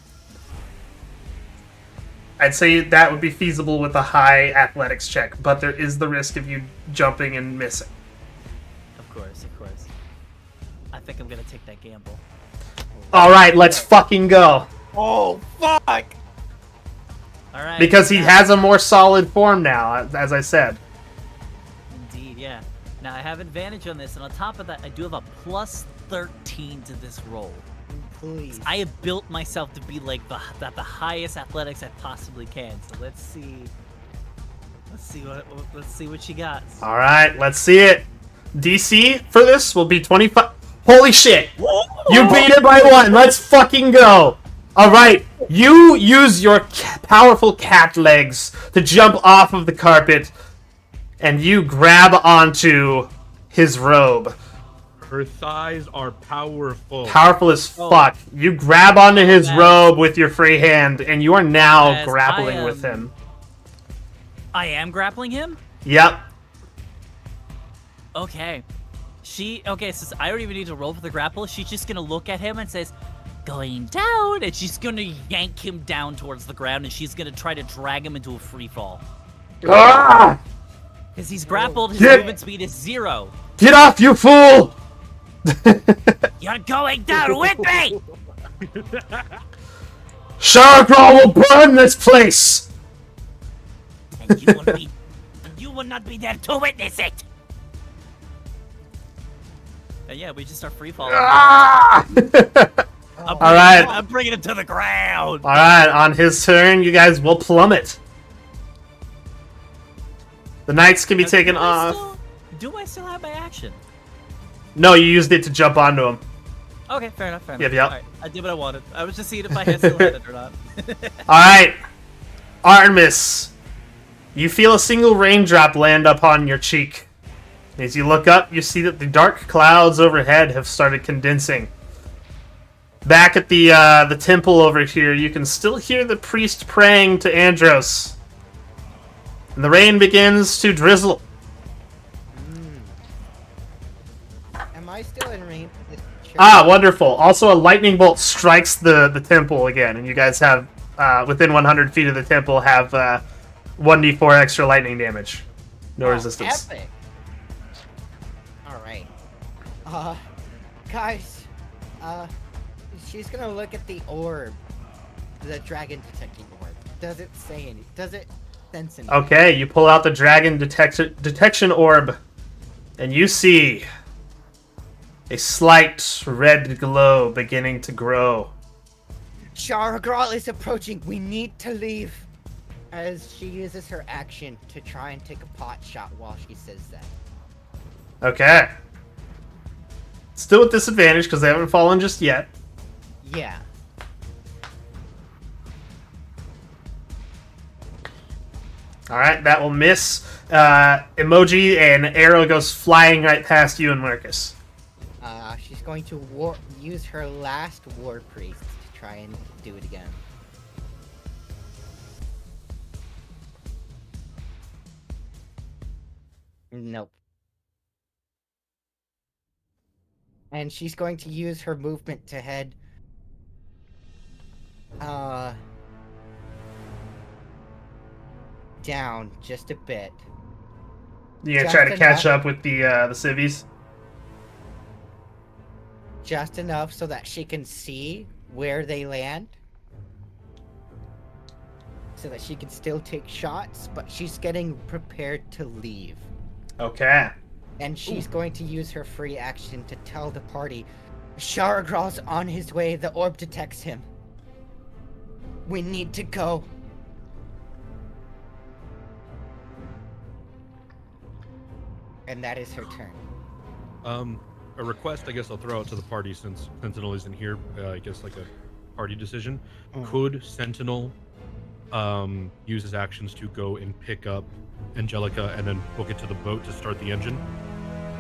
I'd say that would be feasible with a high athletics check, but there is the risk of you jumping and missing. Of course. I think I'm gonna take that gamble. All right, let's fucking go. Oh, fuck! All right. Because he now- has a more solid form now, as I said. Indeed, yeah. Now I have advantage on this, and on top of that, I do have a plus 13 to this roll. Please. I have built myself to be like the highest athletics I possibly can. So let's see. Let's see what you got. All right, let's see it. DC for this will be 25. Holy shit! You beat it by 1. Let's fucking go. All right, you use your powerful cat legs to jump off of the carpet, and you grab onto his robe. Her thighs are powerful. Powerful as Oh. fuck. You grab onto his As- robe with your free hand, and you are now As grappling I with am- him. I am grappling him. Yep. Okay. Okay, so I don't even need to roll for the grapple. She's just gonna look at him and says, "Going down," and she's gonna yank him down towards the ground, and she's gonna try to drag him into a free fall. Ah! Because he's grappled, his Get- movement speed is 0. Get off, you fool! You're going down with me! Sharkroll will burn this place! And you will not be there to witness it! And yeah, we just start free falling. Ah! All right. I'm bringing him to the ground! All right, on his turn, you guys will plummet. The knights can be taken off. Do I still have my action? No, you used it to jump onto him. Okay, fair enough, fair Yep, enough. yep. Alright, I did what I wanted. I was just seeing if I had still had it or not. All right, Artemis, you feel a single raindrop land upon your cheek. As you look up, you see that the dark clouds overhead have started condensing. Back at the temple over here, you can still hear the priest praying to Andros. And the rain begins to drizzle. Am I still in range? Ah, wonderful. Also, a lightning bolt strikes the temple again, and you guys have, within 100 feet of the temple, have 1d4 extra lightning damage. No resistance. Epic. Alright. Guys, she's gonna look at the orb. The dragon detecting orb. Does it say anything? Does it sense anything? Okay, you pull out the dragon detection orb, and you see a slight red glow beginning to grow. Charagral is approaching. We need to leave. As she uses her action to try and take a pot shot while she says that. Okay. Still with disadvantage because they haven't fallen just yet. Yeah. Alright, that will miss. Emoji and arrow goes flying right past you and Marcus. She's going to use her last war priest to try and do it again. Nope. And she's going to use her movement to head down just a bit. You gonna Just try to catch enough. up with the civvies? Just enough so that she can see where they land. So that she can still take shots, but she's getting prepared to leave. Okay. And she's going to use her free action to tell the party, Sharagral's on his way, the orb detects him. We need to go. And that is her turn. A request, I guess I'll throw out to the party since Sentinel isn't here. I guess like a party decision. Could Sentinel use his actions to go and pick up Angelica and then book it to the boat to start the engine?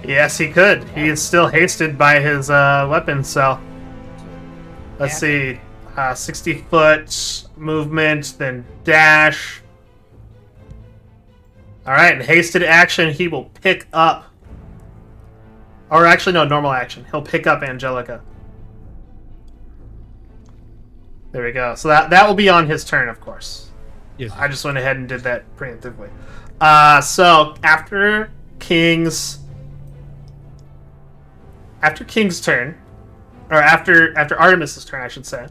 Yes, he could. He is still hasted by his weapon, so... Let's see. 60-foot movement, then dash. Alright, hasted action, he will pick up... Or actually, no, normal action. He'll pick up Angelica. There we go. So that will be on his turn, of course. Yes. I just went ahead and did that preemptively. So, after King's... after King's turn, or after Artemis's turn, I should say.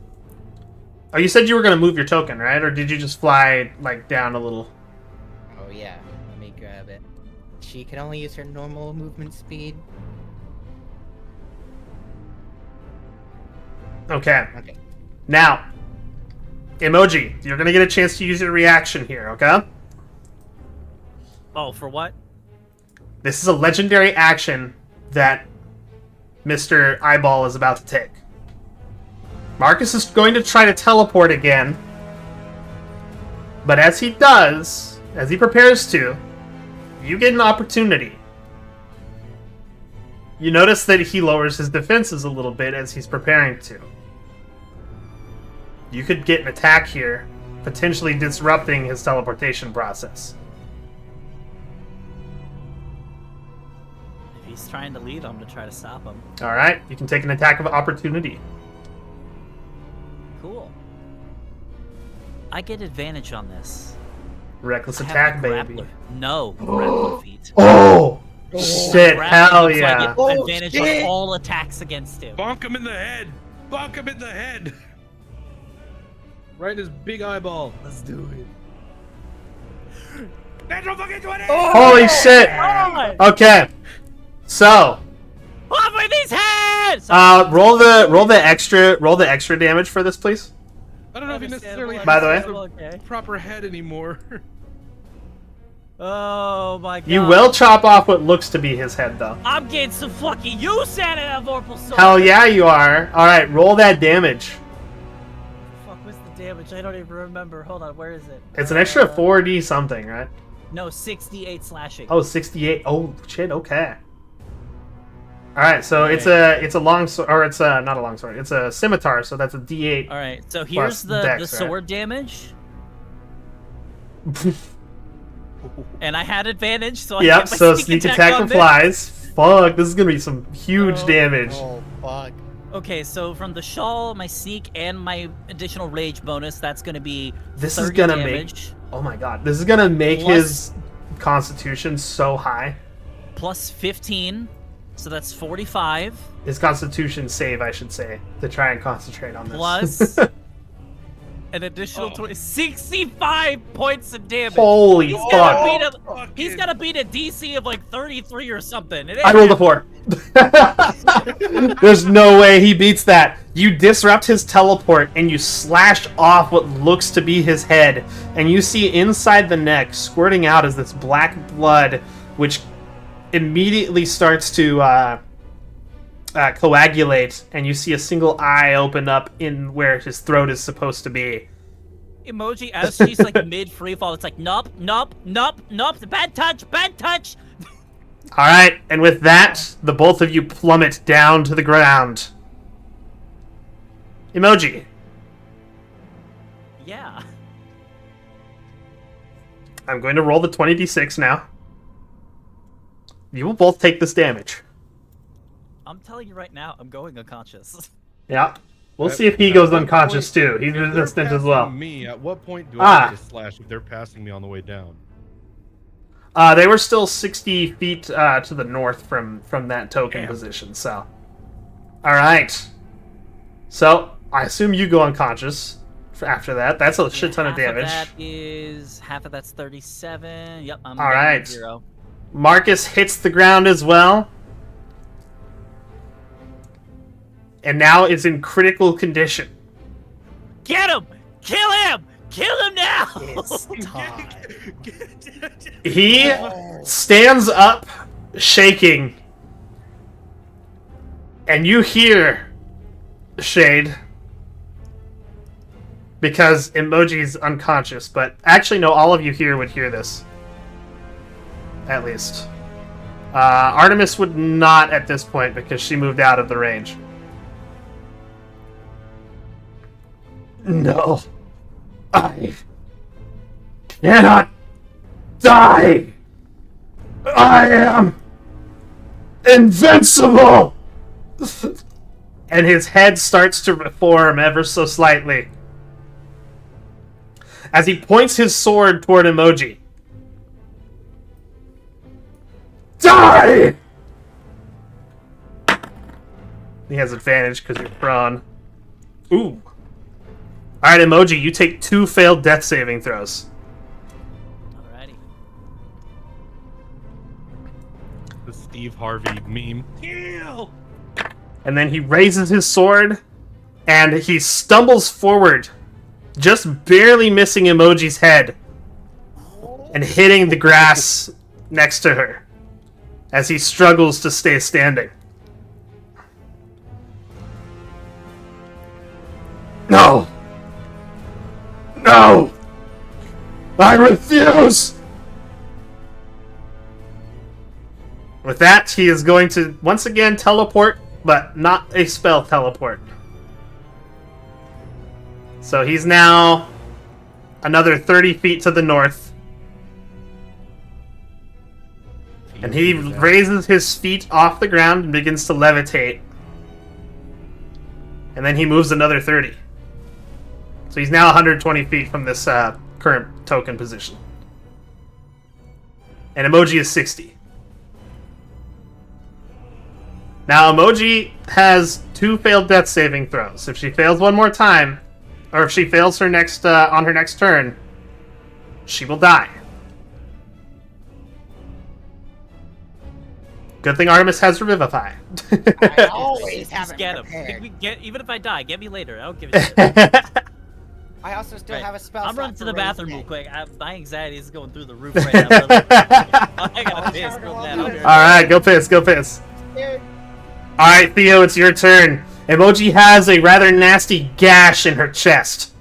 Oh, you said you were going to move your token, right? Or did you just fly like down a little? Oh yeah, let me grab it. She can only use her normal movement speed. Okay. Okay. Now, Emoji, you're going to get a chance to use your reaction here, okay? Oh, for what? This is a legendary action that Mr. Eyeball is about to take. Marcus is going to try to teleport again. But as he does, as he prepares to, you get an opportunity. You notice that he lowers his defenses a little bit as he's preparing to. You could get an attack here, potentially disrupting his teleportation process. If he's trying to lead, I'm gonna try to stop him. Alright, you can take an attack of opportunity. Cool. I get advantage on this. Reckless I have attack, the baby. grappler. No, grappler feet. Oh! Shit, Grappling, hell so I yeah. get Oh, advantage shit. on all attacks against him. Bonk him in the head! Bonk him in the head! Right in his big eyeball. Let's do it. Natural fucking 20! Holy shit! Oh, Okay, so off with these heads! roll the extra damage for this, please. I don't know if he necessarily By the way- has a Okay. proper head anymore. Oh my god. You will chop off what looks to be his head, though. I'm getting some fucking use out of that Vorpal Sword. Hell yeah, you are. All right, roll that damage. Fuck, what's the damage? I don't even remember. Hold on, where is it? It's an extra 4d something, right? No, 68 slashing. Oh, 68. Oh shit. Okay. All right, so it's a long sword, or it's not a long sword. It's a scimitar, so that's a d8. All right, so Plus here's the dex, sword damage. And I had advantage, so I Yep. get my So sneak attack on this. applies. Fuck, this is gonna be some huge Oh, damage. Oh fuck. Okay, so from the shawl, my sneak, and my additional rage bonus, that's gonna be This is 30 gonna damage, Oh my god, this is gonna make Plus- his constitution so high. plus 15, so that's 45. His constitution save, I should say, to try and concentrate on this. Plus an additional 65 points of damage. Holy He's fuck! gotta beat a DC of like 33 or something. It I ain't rolled a 4. There's no way he beats that. You disrupt his teleport and you slash off what looks to be his head, and you see inside the neck squirting out is this black blood, which immediately starts to coagulate, and you see a single eye open up in where his throat is supposed to be. Emoji, as she's like mid free fall, it's like nope, nope, nope, nope. Bad touch, bad touch. All right, and with that, the both of you plummet down to the ground. Emoji, Yeah. I'm going to roll the 20d6 now. You will both take this damage. I'm telling you right now, I'm going unconscious. Yeah. We'll At- see if he at goes what unconscious point- too. He's if they're resistant as passing well. Me, at what point do I need to slash if they're passing me on the way down? They were still 60 feet to the north from that token Damn. position, so. Alright. So, I assume you go unconscious after that. That's a shit ton of damage. Half of that's 37. Yep, I'm All down to right. 0. Marcus hits the ground as well. And now is in critical condition. Get him! Kill him! Kill him now! It's time. He stands up, shaking. And you hear, Shade, because Emoji's unconscious, but actually, no, all of you here would hear this. At least. Artemis would not at this point because she moved out of the range. No. I cannot die. I am invincible. And his head starts to reform ever so slightly as he points his sword toward Emoji. Die! He has advantage because you're prone. Ooh. Alright, Emoji, you take 2 failed death saving throws. Alrighty. The Steve Harvey meme. Heal! And then he raises his sword, and he stumbles forward, just barely missing Emoji's head, and hitting the grass next to her, as he struggles to stay standing. No! No! I refuse! With that, he is going to once again teleport, but not a spell teleport. So he's now another 30 feet to the north. And he raises his feet off the ground and begins to levitate. And then he moves another 30. So he's now 120 feet from this current token position. And Emoji is 60. Now, Emoji has 2 failed death saving throws. If she fails one more time, or if she fails her next on her next turn, she will die. Good thing Artemis has Revivify. I always have Just it get him. prepared. Even if I die, get me later. I don't give a shit. I also still Right. have a spell. I'm slot running to for the bathroom raising real it. quick. My anxiety is going through the roof right now. Brother. I gotta piss real bad. I'll be right Alright, go piss, go piss. Dude, Alright, Theo, it's your turn. Emoji has a rather nasty gash in her chest.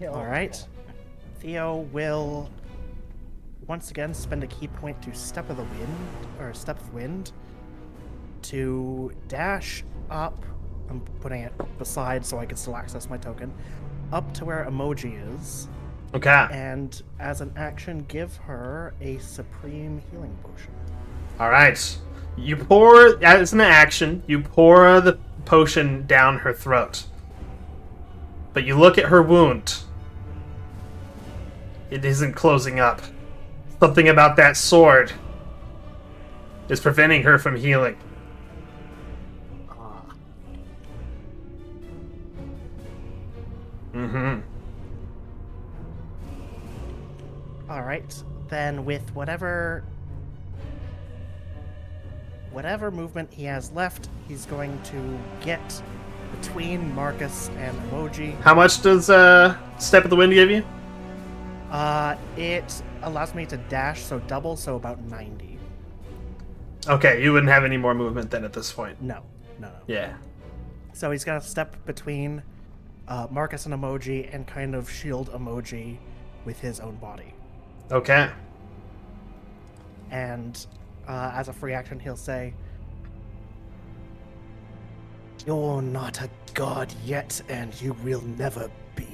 All right. Theo will once again spend a key point to Step of Wind to dash up. I'm putting it beside so I can still access my token. Up to where Emoji is, Okay. and as an action, give her a supreme healing potion. Alright. You pour, as an action, you pour the potion down her throat. But you look at her wound. It isn't closing up. Something about that sword is preventing her from healing. Mm-hmm. All right, then with whatever movement he has left, he's going to get between Marcus and Emoji. How much does Step of the Wind give you? It allows me to dash, so double, so about 90. Okay, you wouldn't have any more movement then at this point. No. Yeah. So he's gonna step between Marcus and Emoji and kind of shield Emoji with his own body. Okay. And as a free action, he'll say, "You're not a god yet, and you will never be."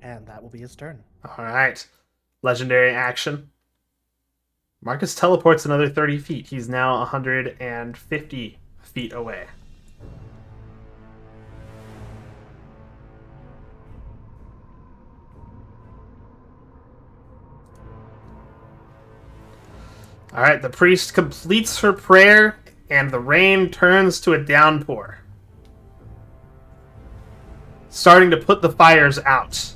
And that will be his turn. Alright. Legendary action. Marcus teleports another 30 feet. He's now 150 feet away. Alright, the priest completes her prayer, and the rain turns to a downpour, starting to put the fires out.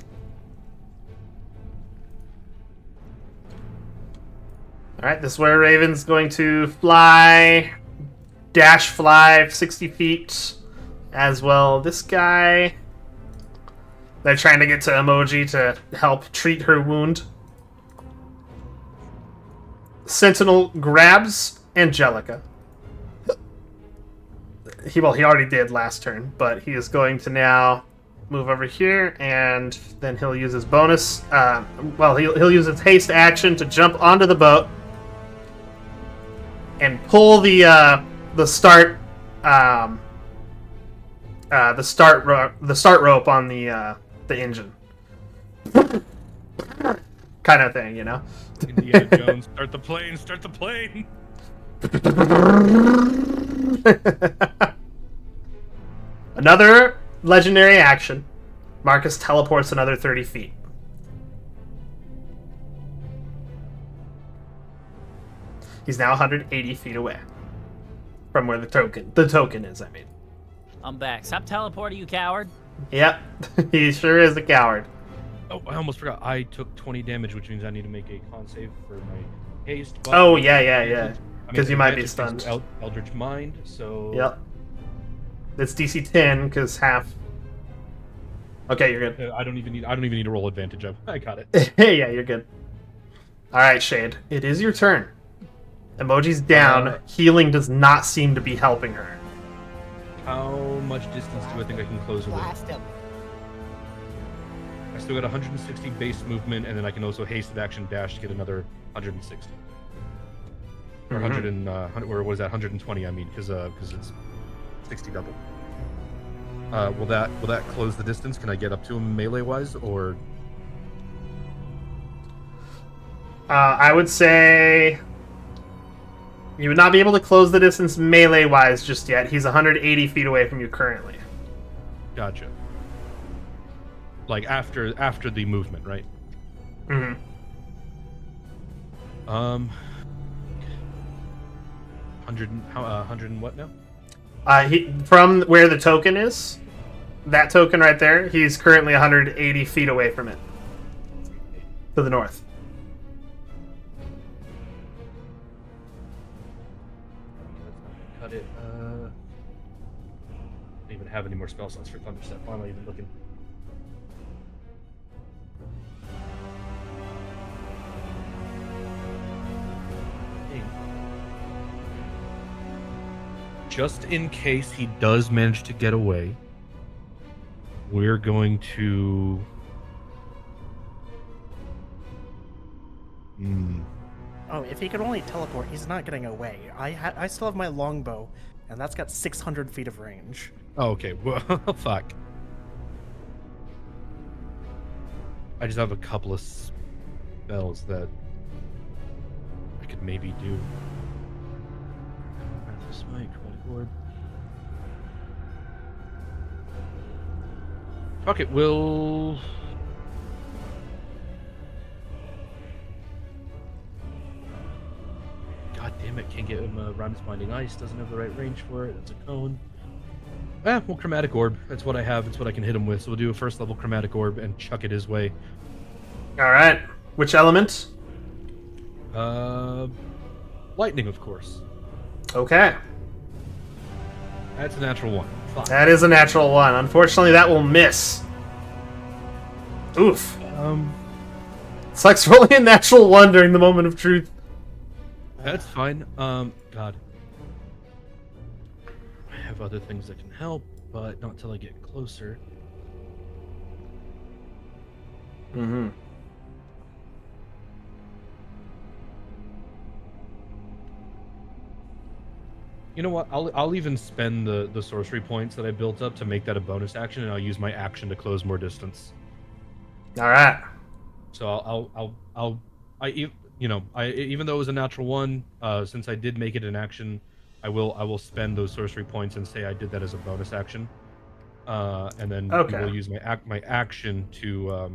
Alright, this were Raven's going to fly, dash fly 60 feet, as well this guy. They're trying to get to Emoji to help treat her wound. Sentinel grabs Angelica. He already did last turn, but he is going to now move over here, and then he'll use his bonus. He'll use his haste action to jump onto the boat and pull the start rope on the engine, kind of thing, you know. Indiana Jones, start the plane, start the plane. Another legendary action. Marcus teleports another 30 feet. He's now 180 feet away from where the token is, I mean. I'm back. Stop teleporting, you coward. Yep, he sure is a coward. Oh, I almost forgot. I took 20 damage, which means I need to make a con save for my haste. But Oh, yeah. I Because mean, you might be advantage stunned. thanks to Eldritch Mind, so... Yep. It's DC 10, because half... Okay, you're good. I don't even need to roll advantage. I got it. Yeah, you're good. Alright, Shade. It is your turn. Emoji's down. Healing does not seem to be helping her. How much distance do I think I can close away? Blast him. I still got 160 base movement, and then I can also hasted action dash to get another 160. Or 100 and or was that 120? I mean, because it's 60 double. Will that close the distance? Can I get up to him melee wise, or? I would say you would not be able to close the distance melee wise just yet. He's 180 feet away from you currently. Gotcha. Like after the movement, right? Mm-hmm. 100 and what now? From where the token is, that token right there, he's currently 180 feet away from it. To the north. Cut it. Don't even have any more spell slots for Thunderstep. Why am I even looking? Just in case he does manage to get away, we're going to... Oh, if he could only teleport, he's not getting away. I still have my longbow, and that's got 600 feet of range. Oh, okay. Well, fuck. I just have a couple of spells that I could maybe do. This mic, board. Fuck it, we'll... God damn it, can't get him Rhymes Binding Ice, doesn't have the right range for it, it's a cone. Well, Chromatic Orb, that's what I have, it's what I can hit him with, so we'll do a first level Chromatic Orb and chuck it his way. Alright. Which element? Lightning, of course. Okay. That's a natural one. Fine. That is a natural one. Unfortunately, that will miss. Oof. Sucks rolling a natural one during the moment of truth. That's fine. God. I have other things that can help, but not until I get closer. Mm-hmm. You know what? I'll even spend the sorcery points that I built up to make that a bonus action, and I'll use my action to close more distance. All right. So even though it was a natural one, since I did make it an action, I will spend those sorcery points and say I did that as a bonus action, and then I will use my action to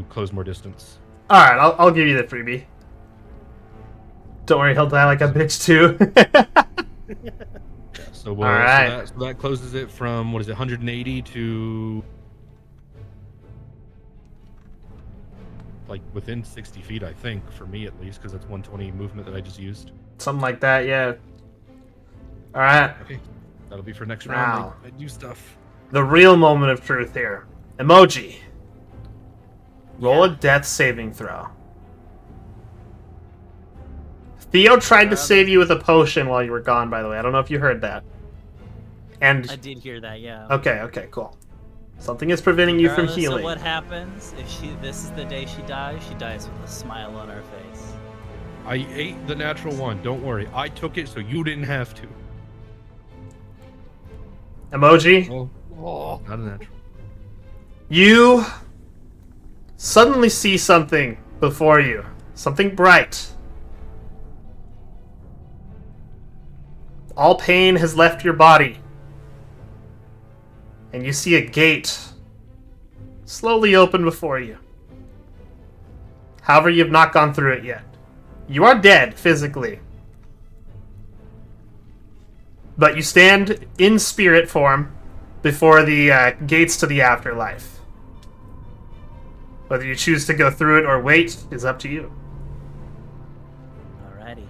close more distance. All right. I'll give you the freebie. Don't worry, he'll die like a bitch too. So, all right. So that closes it from, what is it, 180 to like within 60 feet, I think, for me at least, because that's 120 movement that I just used. Something like that, yeah. All right. Okay, that'll be for next round. Now, I do stuff. the real moment of truth here. Emoji. Roll a death saving throw. Theo tried to save you with a potion while you were gone, by the way. I don't know if you heard that. And I did hear that, yeah. Okay, cool. Something is preventing you from Regardless healing. of what happens, if this is the day she dies with a smile on her face. I ate the natural one. Don't worry. I took it so you didn't have to. Emoji, Oh, not a natural. you suddenly see something before you. Something bright. All pain has left your body. And you see a gate slowly open before you. However, you've not gone through it yet. You are dead, physically. But you stand in spirit form before the gates to the afterlife. Whether you choose to go through it or wait is up to you. Alrighty.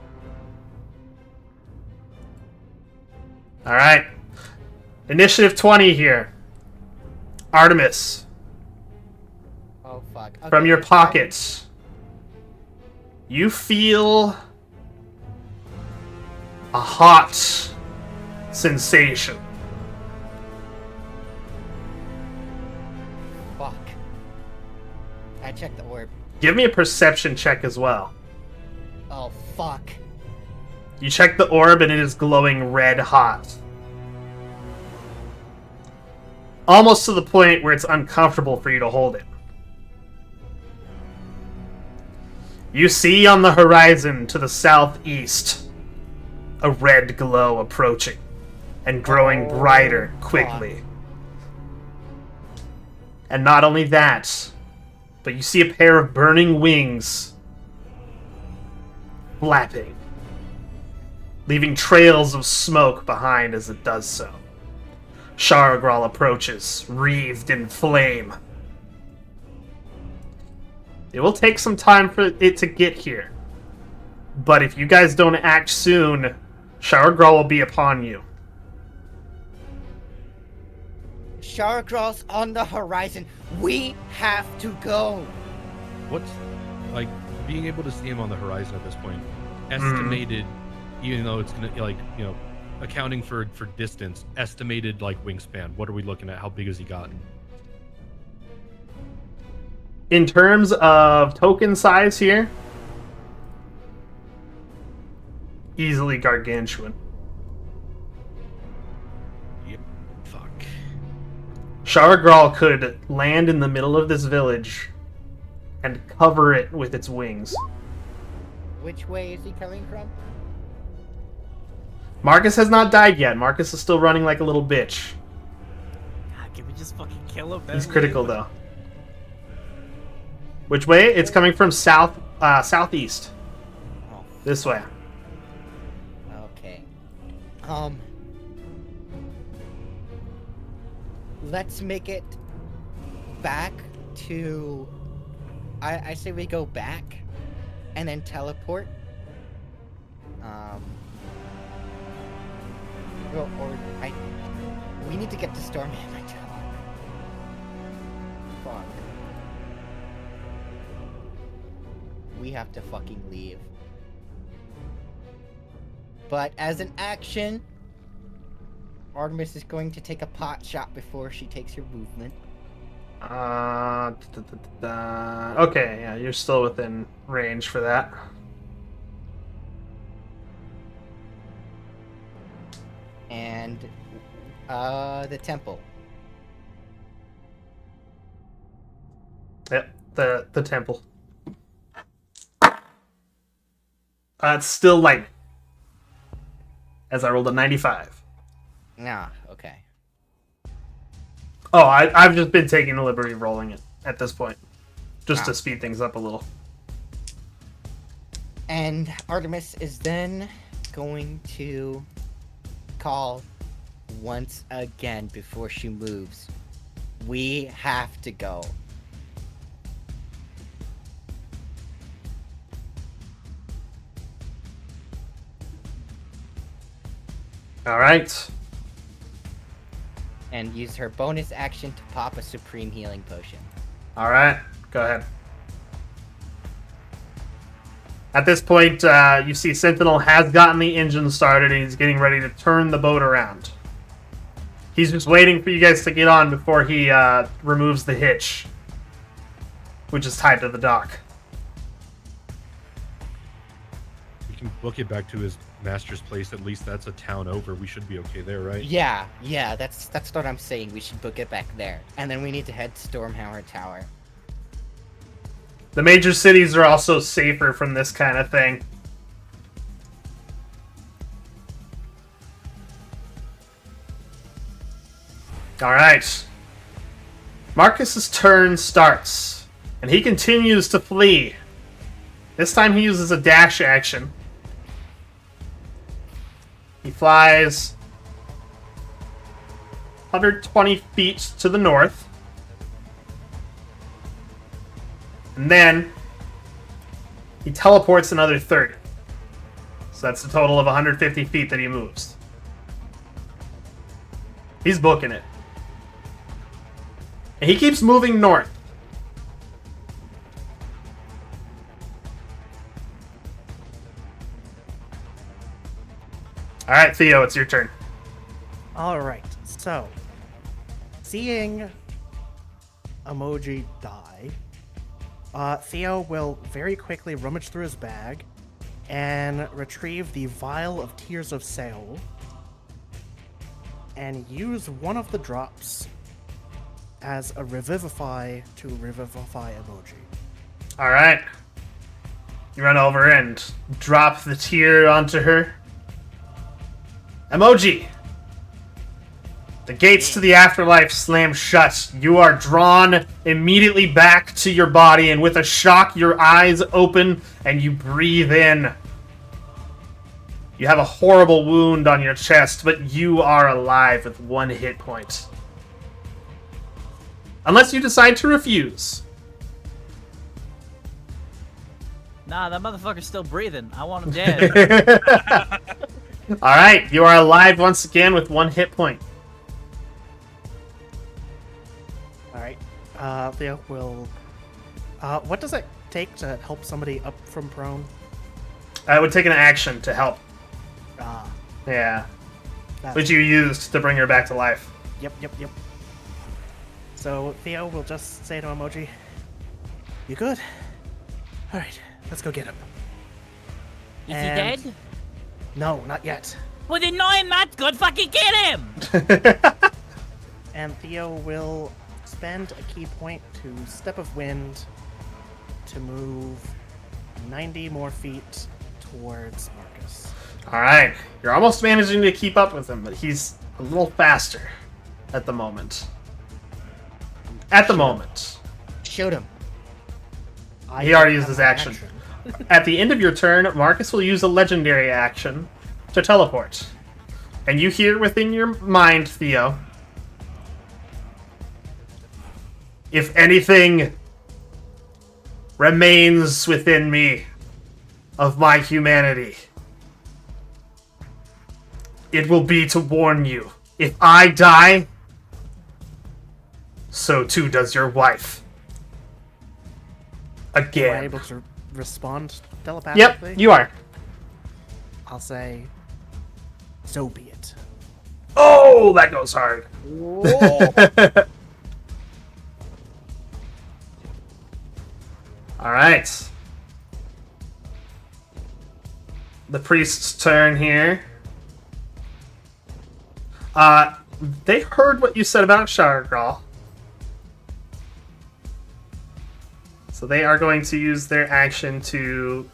Alright. Initiative 20 here. Artemis, Oh fuck. from Okay, your pockets, you feel a hot sensation. Fuck. I checked the orb. Give me a perception check as well. Oh fuck. You check the orb and it is glowing red hot. Almost to the point where it's uncomfortable for you to hold it. You see on the horizon to the southeast a red glow approaching and growing brighter quickly. And not only that, but you see a pair of burning wings flapping, leaving trails of smoke behind as it does so. Sharagral approaches, wreathed in flame. It will take some time for it to get here. But if you guys don't act soon, Sharagral will be upon you. Sharagral's on the horizon. We have to go. What's like being able to see him on the horizon at this point? Estimated, even though it's gonna like accounting for distance, estimated like wingspan. What are we looking at? How big has he gotten? In terms of token size here, easily gargantuan. Yep. Fuck. Sharagral could land in the middle of this village and cover it with its wings. Which way is he coming from? Marcus has not died yet. Marcus is still running like a little bitch. God, can we just fucking kill him? He's critical though. Which way? It's coming from southeast. Oh, This way. okay. Let's make it back to... I say we go back and then teleport. We need to get to Stormhammer Tower. Fuck. We have to fucking leave. But as an action, Artemis is going to take a pot shot before she takes her movement. Okay, yeah, you're still within range for that. And the temple. Yep, the temple. It's still lightning. As I rolled a 95. Nah, okay. Oh, I've just been taking the liberty of rolling it at this point. Just to speed things up a little. And Artemis is then going to call once again before she moves. We have to go. Alright. And use her bonus action to pop a supreme healing potion. Alright, go ahead. At this point, you see Sentinel has gotten the engine started and he's getting ready to turn the boat around. He's just waiting for you guys to get on before he removes the hitch, which is tied to the dock. We can book it back to his master's place. At least that's a town over. We should be okay there, right? Yeah, that's what I'm saying. We should book it back there. And then we need to head to Stormhammer Tower. The major cities are also safer from this kind of thing. Alright. Marcus's turn starts, and he continues to flee This time he uses a dash action. He flies 120 feet to the north. And then he teleports another 30. So that's a total of 150 feet that he moves. He's booking it. And he keeps moving north. Alright, Theo, it's your turn. Alright, so seeing Emoji die, Theo will very quickly rummage through his bag and retrieve the vial of Tears of Seol and use one of the drops as a revivify to revivify Emoji. Alright. You run over and drop the tear onto her. Emoji! The gates to the afterlife slam shut. You are drawn immediately back to your body, and with a shock, your eyes open and you breathe in. You have a horrible wound on your chest, but you are alive with 1 hit point. Unless you decide to refuse. Nah, that motherfucker's still breathing. I want him dead. Alright, you are alive once again with 1 hit point. Alright, Theo will... what does it take to help somebody up from prone? I would take an action to help. Ah, Yeah. that's... Which you used to bring her back to life. Yep. So Theo will just say to Emoji, "You good? Alright, let's go get him." Is And- he dead? No, not yet. Well, then no, him not good. Fucking get him! And Theo will spend a key point to Step of Wind to move 90 more feet towards Marcus. Alright, you're almost managing to keep up with him, but he's a little faster at the moment. At the moment. Shoot him. He already used his action. At the end of your turn, Marcus will use a legendary action to teleport. And you hear within your mind, Theo, if anything remains within me of my humanity, it will be to warn you. If I die, so too does your wife. Am I Again. able to respond telepathically? Yep, you are. I'll say, so be it. Oh, that goes hard. All right. The priest's turn here. They heard what you said about Shargral. So they are going to use their action to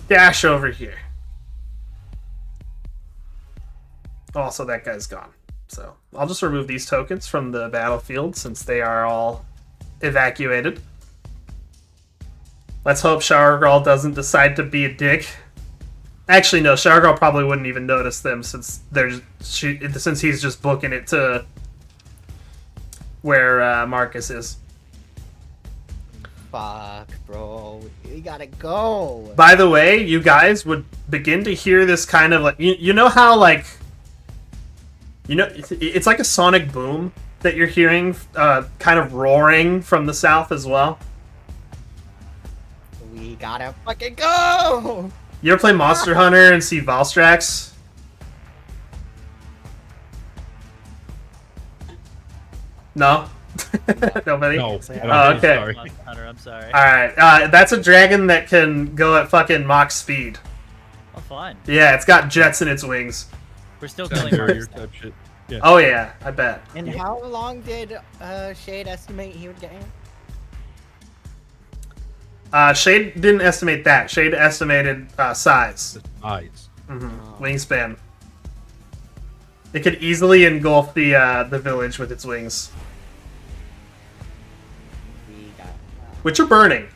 dash over here. Also, that guy's gone. So I'll just remove these tokens from the battlefield since they are all evacuated. Let's hope Shargral doesn't decide to be a dick. Actually, no, Shargral probably wouldn't even notice them since since he's just booking it to where Marcus is. Fuck, bro. We gotta go. By the way, you guys would begin to hear this kind of like you know how like it's like a sonic boom that you're hearing kind of roaring from the south as well. We gotta fucking go. You ever play Monster Hunter and see Valstrax? No? Nobody? No. Say, I don't Oh, think- okay. Sorry. Monster Hunter, I'm sorry. Alright, that's a dragon that can go at fucking Mach speed. Oh, fun. Yeah, it's got jets in its wings. We're still Sound killing barrier Marcus. type shit. Yeah. Oh yeah, I bet. And how long did Shade estimate he would get here? Shade didn't estimate that. Shade estimated size. The eyes. Wingspan. It could easily engulf the village with its wings. We got Which are burning.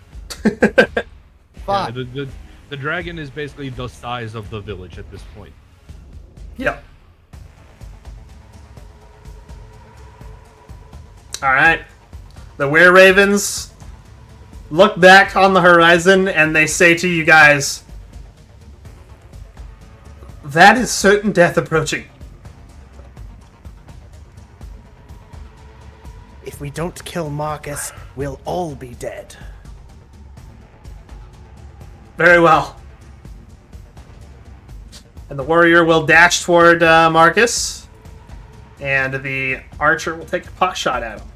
Fuck. The dragon is basically the size of the village at this point. Yep. All right. The were-ravens look back on the horizon and they say to you guys, "That is certain death approaching." If we don't kill Marcus, we'll all be dead. Very well. And the warrior will dash toward Marcus, and the archer will take a pot shot at him.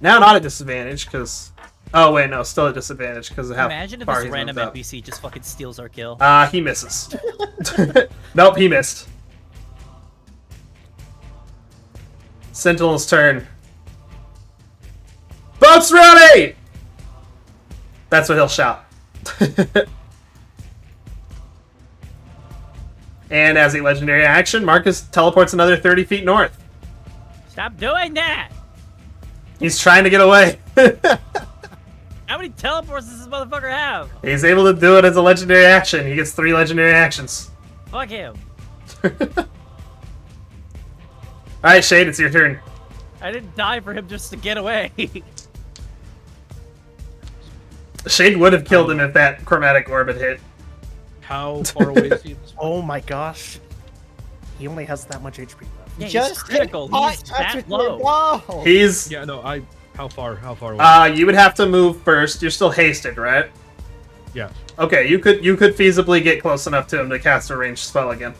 Now not a disadvantage, because... Oh, wait, no, still a disadvantage, because of how Imagine if far this he's random moved up. NPC just fucking steals our kill. He misses. Nope, he missed. Sentinel's turn. Boats ready! That's what he'll shout. And as a legendary action, Marcus teleports another 30 feet north. Stop doing that! He's trying to get away. How many teleports does this motherfucker have? He's able to do it as a legendary action. He gets 3 legendary actions. Fuck him. Alright, Shade, it's your turn. I didn't die for him just to get away. Shade would have killed him if that chromatic orb had hit. How far away is he at this point? Oh my gosh. He only has that much HP left. Yeah, he's Just critical. He's that low. Whoa. He's... Yeah, no, how far away? you would have to move first. You're still hasted, right? Yeah. Okay, you could feasibly get close enough to him to cast a ranged spell again.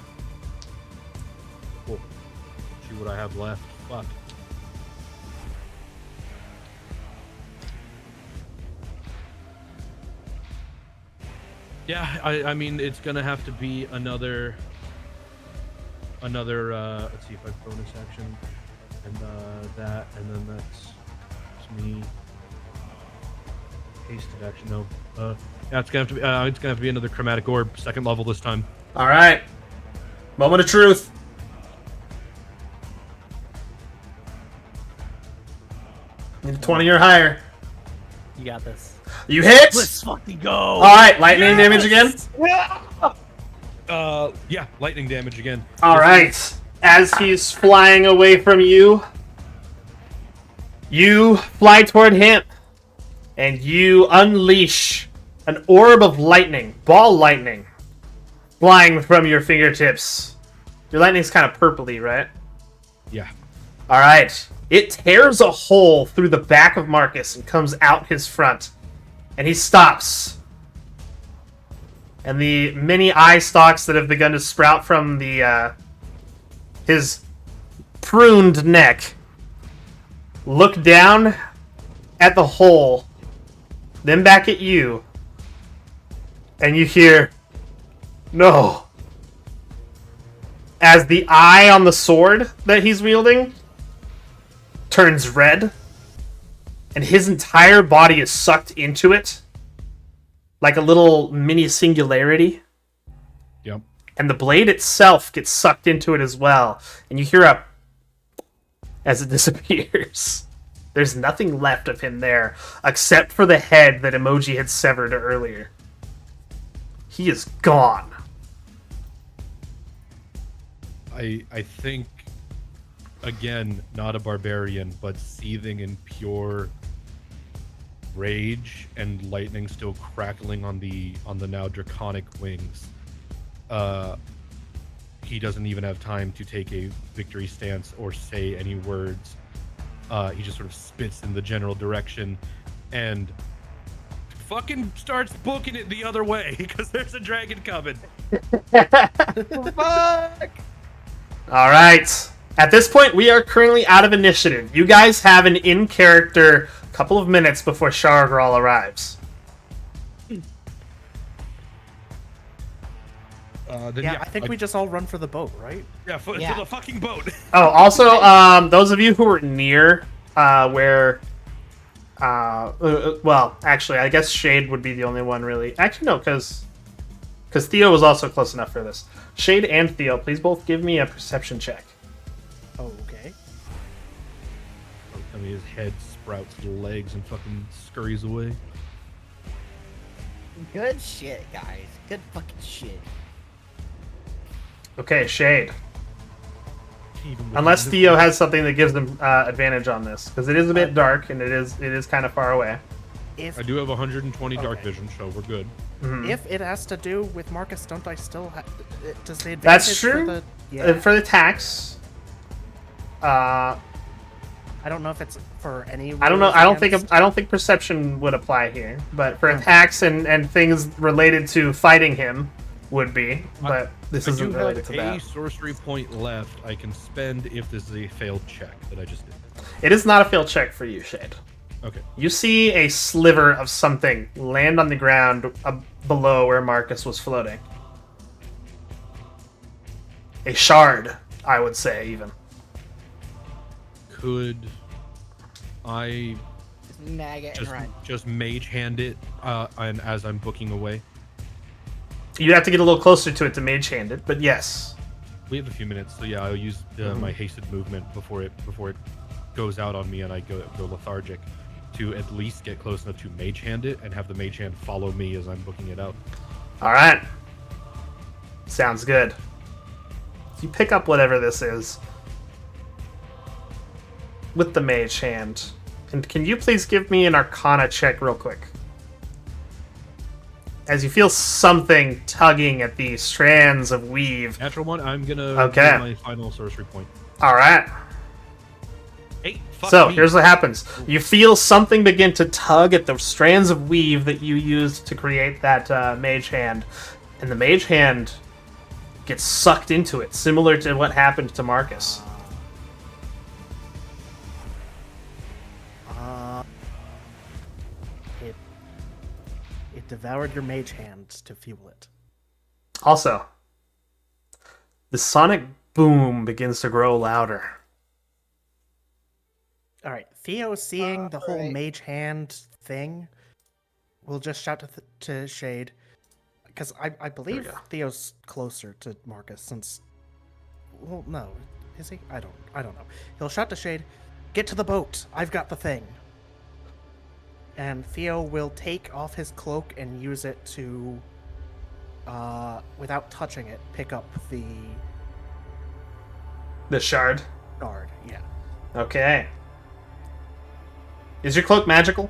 Cool. See what I have left. Fuck. Yeah, I mean, it's gonna have to be another, let's see if I have bonus action, and that, and then that's me. Hasted action, no. Yeah, it's gonna have to be another chromatic orb, 2nd level this time. All right. Moment of truth. Need a 20 or higher. You got this. You hit. Let's fucking go. All right, lightning damage again. Yeah, lightning damage again. All right. As he's flying away from you, you fly toward him, and you unleash an orb of lightning, ball lightning, flying from your fingertips. Your lightning's kind of purpley, right? Yeah. All right. It tears a hole through the back of Marcus and comes out his front, and he stops. And the many eye stalks that have begun to sprout from the his pruned neck look down at the hole, then back at you, and you hear, "No," as the eye on the sword that he's wielding turns red, and his entire body is sucked into it like a little mini singularity. Yep. And the blade itself gets sucked into it as well. And you hear a... as it disappears. There's nothing left of him there, except for the head that Emoji had severed earlier. He is gone. I think, again, not a barbarian, but seething in pure rage and lightning still crackling on the now draconic wings. He doesn't even have time to take a victory stance or say any words. He just sort of spits in the general direction and fucking starts booking it the other way because there's a dragon coming. Fuck. All right. At this point, we are currently out of initiative. You guys have an in-character couple of minutes before Shargral arrives. Yeah, I think we just all run for the boat, right? Yeah, to the fucking boat. Oh, also, those of you who were near where... well, actually, I guess Shade would be the only one, really. Actually, no, because Theo was also close enough for this. Shade and Theo, please both give me a perception check. Okay. I mean, his head sprouts legs and fucking scurries away. Good shit, guys. Good fucking shit. Okay, Shade. Even with Unless the- Theo has something that gives them advantage on this, because it is a bit dark and it is kind of far away. If I do have 120 dark Okay. vision, so we're good. Mhm. if it has to do with Marcus, don't I still have? Does the advantage That's true. For the, yeah. For the tax, I don't know if it's for any. I don't know. rules against- I don't think perception would apply here, but for Okay. attacks and things related to fighting him would be. But this I do isn't related have to a that. sorcery point left I can spend if this is a failed check that I just did. It is not a fail check for you, Shade. Okay. You see a sliver of something land on the ground below where Marcus was floating. A shard, I would say, even. Could I Just nag it and run. just mage hand it and as I'm booking away? You'd have to get a little closer to it to mage hand it, but yes. We have a few minutes, so yeah, I'll use my hasted movement before it goes out on me and I go lethargic to at least get close enough to mage hand it and have the mage hand follow me as I'm booking it out. Alright. Sounds good. You pick up whatever this is with the mage hand. And can you please give me an arcana check real quick? As you feel something tugging at the strands of weave. Natural one, I'm gonna Okay. do my final sorcery point. Alright. Hey, fuck So, me. here's what happens. You feel something begin to tug at the strands of weave that you used to create that mage hand. And the mage hand gets sucked into it, similar to what happened to Marcus. It devoured your mage hands to fuel it. Also, the sonic boom begins to grow louder. All right, Theo, seeing the whole Alright. mage hand thing, will just shout to Shade, because I believe go. Theo's closer to Marcus since. Well, no, is he? I don't know. He'll shout to Shade, "Get to the boat! I've got the thing." And Theo will take off his cloak and use it to, without touching it, pick up the The shard. guard. Yeah. Okay. Is your cloak magical?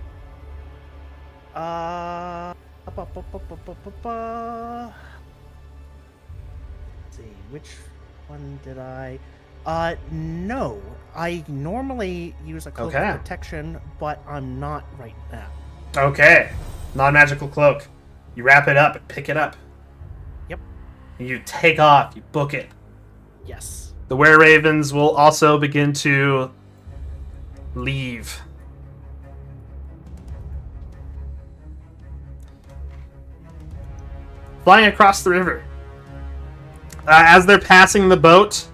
Let's see, which one did I? No. I normally use a cloak Okay. of protection, but I'm not right now. Okay. Non-magical cloak. You wrap it up and pick it up. Yep. You take off. You book it. Yes. The were-ravens will also begin to leave. Flying across the river. As they're passing the boat,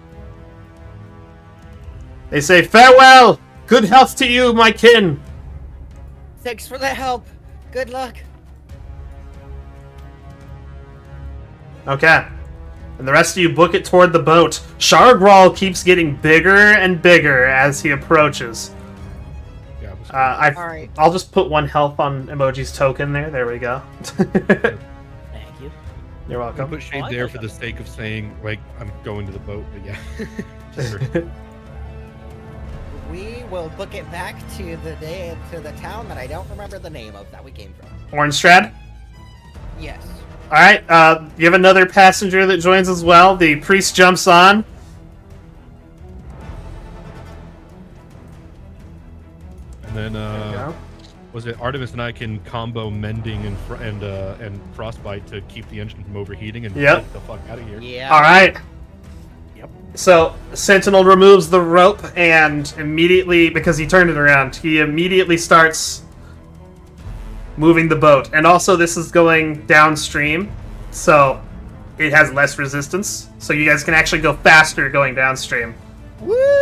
they say, "Farewell! Good health to you, my kin!" Thanks for the help. Good luck. Okay. And the rest of you book it toward the boat. Shargral keeps getting bigger and bigger as he approaches. Yeah, I'm just Alright. I'll just put 1 health on Emoji's token there. There we go. Thank you. You're I'll welcome. put shade Oh, I there like for that. the sake of saying like I'm going to the boat, but yeah. Just for- We will book it back to the town that I don't remember the name of that we came from. Oranstrad? Yes. Alright, you have another passenger that joins as well. The priest jumps on. and then go. was it Artemis and I can combo mending and frostbite to keep the engine from overheating and Yep. get the fuck out of here. Yeah. Alright. Yep. So, Sentinel removes the rope and immediately, because he turned it around, he immediately starts moving the boat. And also, this is going downstream, so it has less resistance. So you guys can actually go faster going downstream. Woo!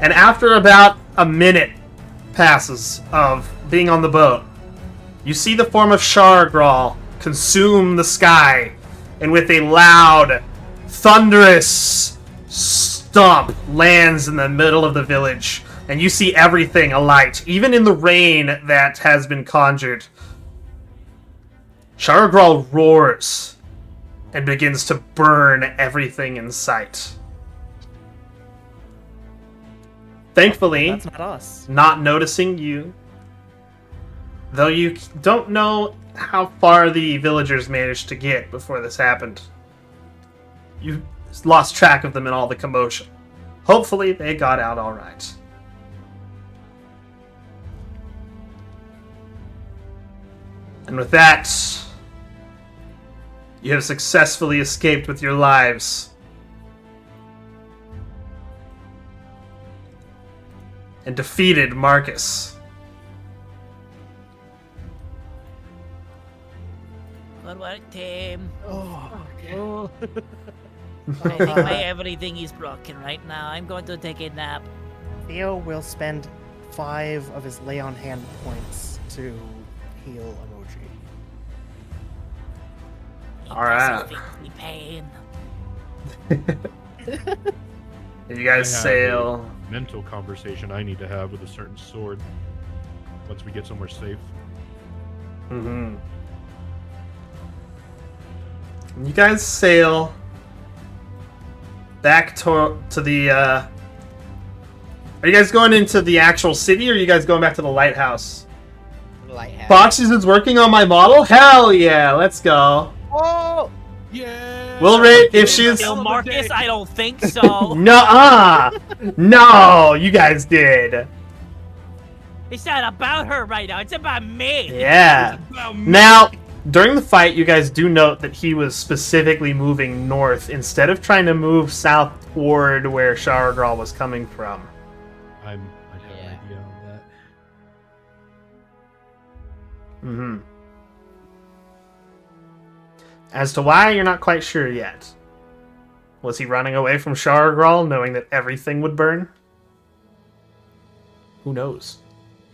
And after about a minute passes of being on the boat, you see the form of Shargral consume the sky, and with a loud, thunderous stomp lands in the middle of the village, and you see everything alight, even in the rain that has been conjured. Sharagral roars and begins to burn everything in sight. Thankfully, That's not us. not noticing you, though you don't know how far the villagers managed to get before this happened. You lost track of them in all the commotion. Hopefully, they got out all right. And with that, you have successfully escaped with your lives. And defeated Marcus. Good work, team. Oh. I think my everything is broken right now. I'm going to take a nap. Theo will spend 5 of his lay on hand points to heal Emoji. All right. It doesn't feel pain. You guys I have sail. a mental conversation I need to have with a certain sword once we get somewhere safe. Mm-hmm. You guys sail back to the. Are you guys going into the actual city, or are you guys going back to the lighthouse? Lighthouse. Foxes is working on my model. Hell yeah, let's go. Oh! Yeah. We'll rate if she's. Kill Marcus? I don't think so. Nuh-uh. No, you guys did. It's not about her right now. It's about me. Yeah. Now, during the fight, you guys do note that he was specifically moving north instead of trying to move south toward where Sharagral was coming from. I'd have Yeah. an idea on that. Mm-hmm. As to why, you're not quite sure yet. Was he running away from Sharagral, knowing that everything would burn? Who knows?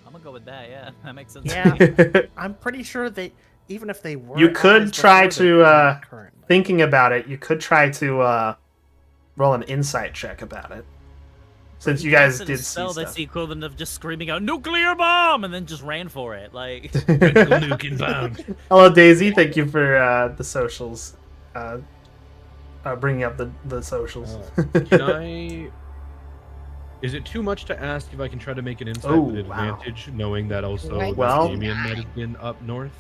I'm gonna go with that. Yeah, that makes sense. Yeah. To me. I'm pretty sure they, even if they were, You could allies try before, to, they're not currently. Thinking about it, you could try to roll an insight check about it. Since you guys Casted a did see spell that's stuff. the equivalent of just screaming out "nuclear bomb" and then just ran for it. Like, Nuke inbound. Hello, Daisy. Thank you for the socials. Bringing up the socials. Can I? Is it too much to ask if I can try to make an insight Oh, with wow. advantage, knowing that also Right. Well- Damien might have been up north?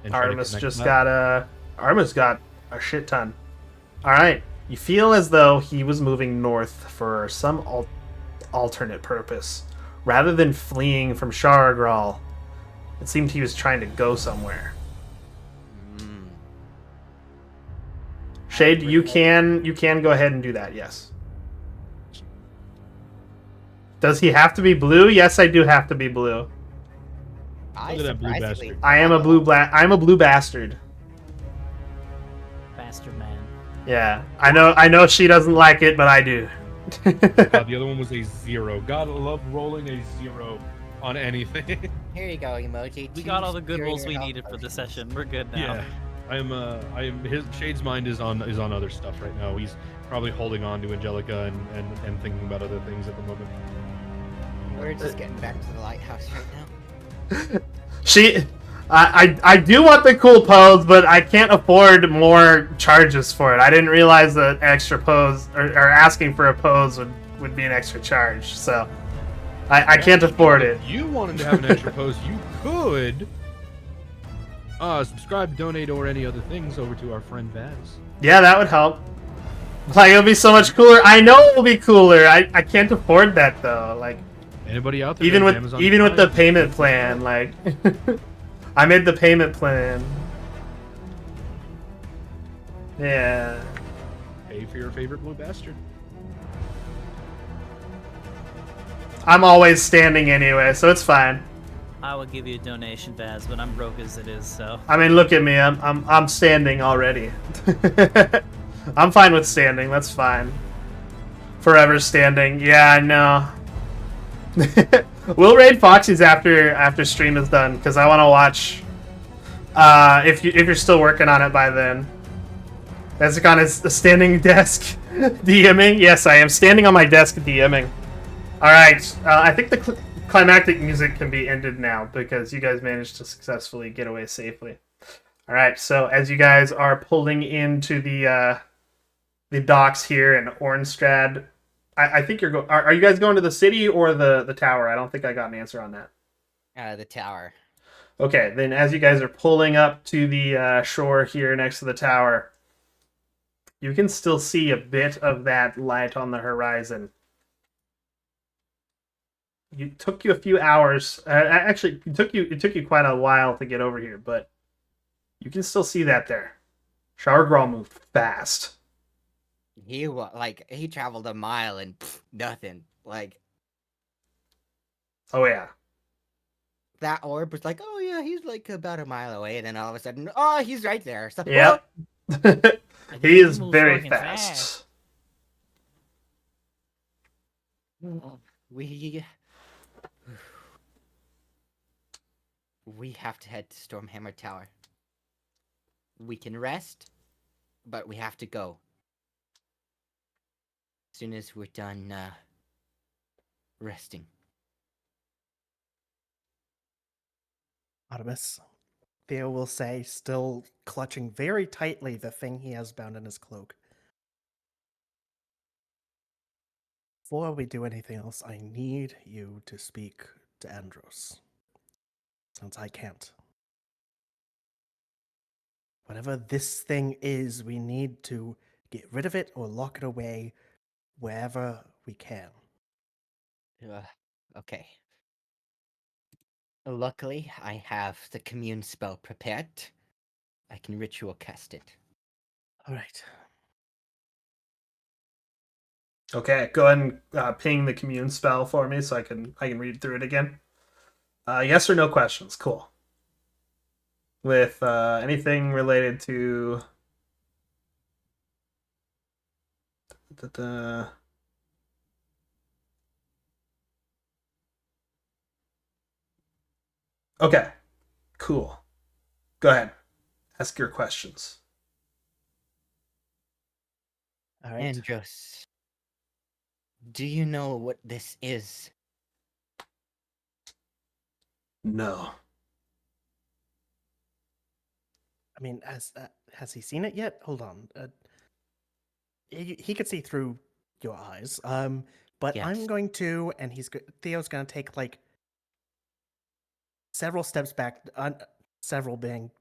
And try to Artemis connect just that? got Artemis got a shit ton. All right, you feel as though he was moving north for some alternate purpose, rather than fleeing from Sharagral. It seemed he was trying to go somewhere. Mm. Shade, you can go ahead and do that. Yes. Does he have to be blue? Yes, I do have to be blue. I Look at that blue surprisingly- bastard. I am a I'm a blue bastard. bastard man. Yeah, I know she doesn't like it, but I do. The other one was a 0. Gotta love rolling a 0 on anything. Here you go, emoji. We Two got all the good superior rolls we health needed for the potions. session. We're good now. Yeah, I am. His Shade's mind is on other stuff right now. He's probably holding on to Angelica and thinking about other things at the moment. We're just getting back to the lighthouse right now. I do want the cool pose, but I can't afford more charges for it. I didn't realize that extra pose or asking for a pose would be an extra charge, so I can't afford it. If you wanted to have an extra post, you could subscribe, donate, or any other things over to our friend Vaz. Yeah, that would help. Like, it'll be so much cooler. I know it will be cooler. I can't afford that though. Like, Anybody out there? even that with Amazon even with the Prime? payment plan, like I made the payment plan. Yeah. Pay for your favorite blue bastard. I'm always standing anyway, so it's fine. I will give you a donation, Vaz, but I'm broke as it is, so. I mean, look at me. I'm standing already. I'm fine with standing. That's fine. Forever standing. Yeah, I know. We'll raid Foxy's after stream is done because I want to watch. If you're still working on it by then. That's on his standing desk DMing. Yes, I am standing on my desk DMing. All right. I think the climactic music can be ended now because you guys managed to successfully get away safely. All right. So as you guys are pulling into the docks here in Ornstrad, I think you're going. Are you guys going to the city or the tower? I don't think I got an answer on that. The tower. Okay, then as you guys are pulling up to the shore here next to the tower, you can still see a bit of that light on the horizon. It took you a few hours. Actually, it took you quite a while to get over here, but you can still see that there. Showergrawl moved fast. He traveled a mile and nothing. Like Oh yeah, that orb was like, oh yeah, he's like about a mile away, and then all of a sudden, oh, he's right there. So, yep. He is very fucking fast. we we have to head to Stormhammer Tower. We can rest, but we have to go. As soon as we're done resting. Artemis, Theo will say, still clutching very tightly the thing he has bound in his cloak. Before we do anything else, I need you to speak to Andros. Since I can't. Whatever this thing is, we need to get rid of it or lock it away wherever we can. Okay. Luckily, I have the commune spell prepared. I can ritual cast it. All right. Okay, go ahead and ping the commune spell for me so I can read through it again. Yes or no questions. Cool. With anything related to Okay, cool. Go ahead. Ask your questions. All right. Andros, do you know what this is? No. I mean, has he seen it yet? Hold on. He could see through your eyes. But Yes. I'm going to, and Theo's going to take like several steps back. Several being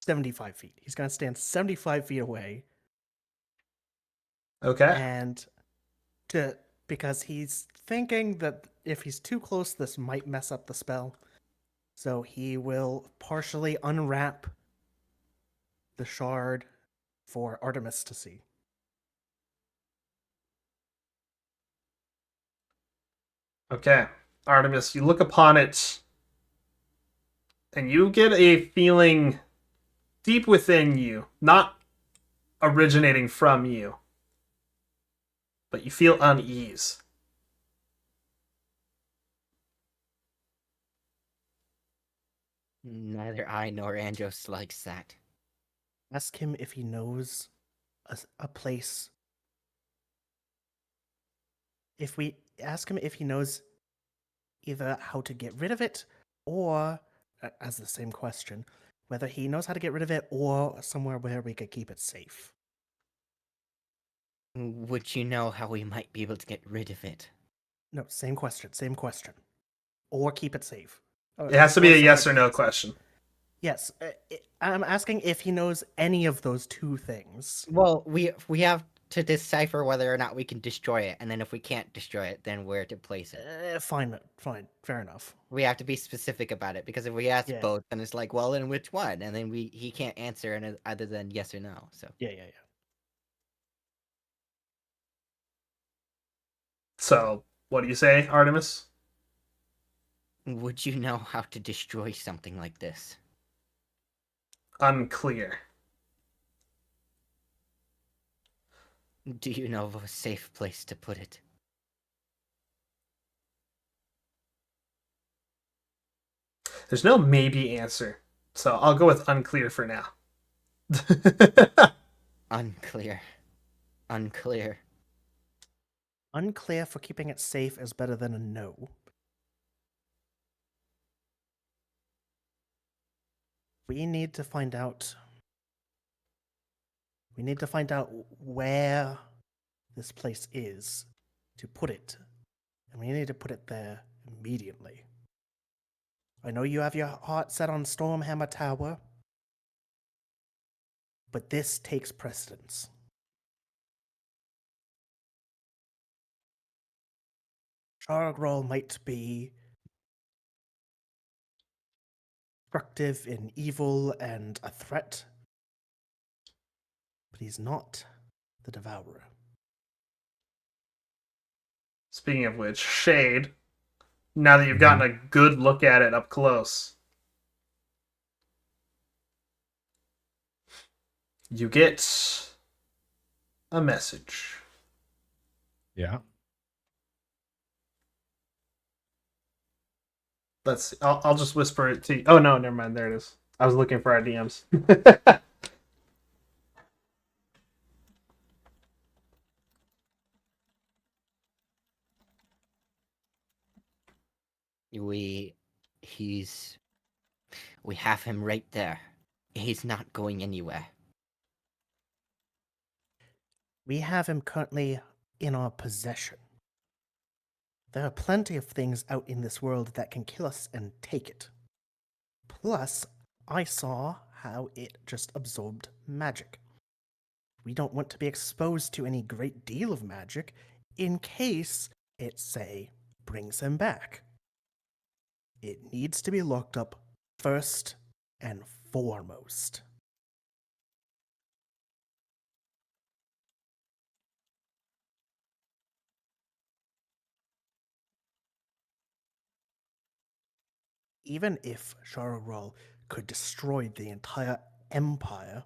75 feet. He's going to stand 75 feet away, Okay. and because he's thinking that if he's too close, this might mess up the spell. So he will partially unwrap the shard for Artemis to see. Okay. Artemis, you look upon it and you get a feeling deep within you, not originating from you, but you feel unease. Neither I nor Andros likes that. Ask him if he knows a place. If we ask him if he knows either how to get rid of it or, as the same question, whether he knows how to get rid of it or somewhere where we could keep it safe. Would you know how we might be able to get rid of it? No, same question. Or keep it safe. It has to be Or a somewhere yes to or keep no it safe. question. Yes, I'm asking if he knows any of those two things. Well, we have to decipher whether or not we can destroy it, and then if we can't destroy it, then where to place it. Fine, fair enough. We have to be specific about it, because if we ask Yeah. both, then it's like, well, then which one? And then he can't answer other than yes or no. So Yeah. So, what do you say, Artemis? would you know how to destroy something like this? Unclear. Do you know of a safe place to put it? There's no maybe answer, so I'll go with unclear for now. Unclear. Unclear for keeping it safe is better than a no. We need to find out. We need to find out where this place is to put it. And we need to put it there immediately. I know you have your heart set on Stormhammer Tower, but this takes precedence. Chargrol might be destructive and evil and a threat, but he's not the Devourer. Speaking of which, Shade, now that you've gotten a good look at it up close, you get a message. Yeah. Let's see. I'll just whisper it to you. Oh, no, never mind. There it is. I was looking for our DMs. We have him right there. He's not going anywhere. We have him currently in our possession. There are plenty of things out in this world that can kill us and take it. Plus, I saw how it just absorbed magic. We don't want to be exposed to any great deal of magic in case it, say, brings him back. It needs to be locked up first and foremost. Even if Charleroi could destroy the entire empire,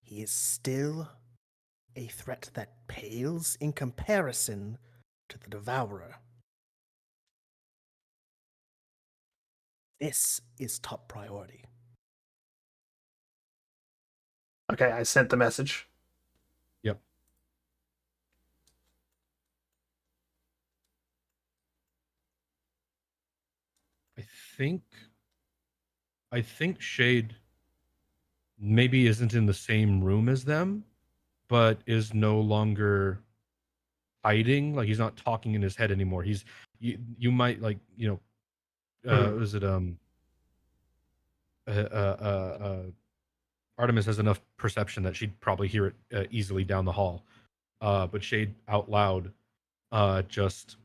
he is still a threat that pales in comparison to the Devourer. This is top priority. Okay, I sent the message. Yep. I think Shade maybe isn't in the same room as them, but is no longer hiding. Like he's not talking in his head anymore. You might like is it Artemis has enough perception that she'd probably hear it easily down the hall. But Shade out loud, just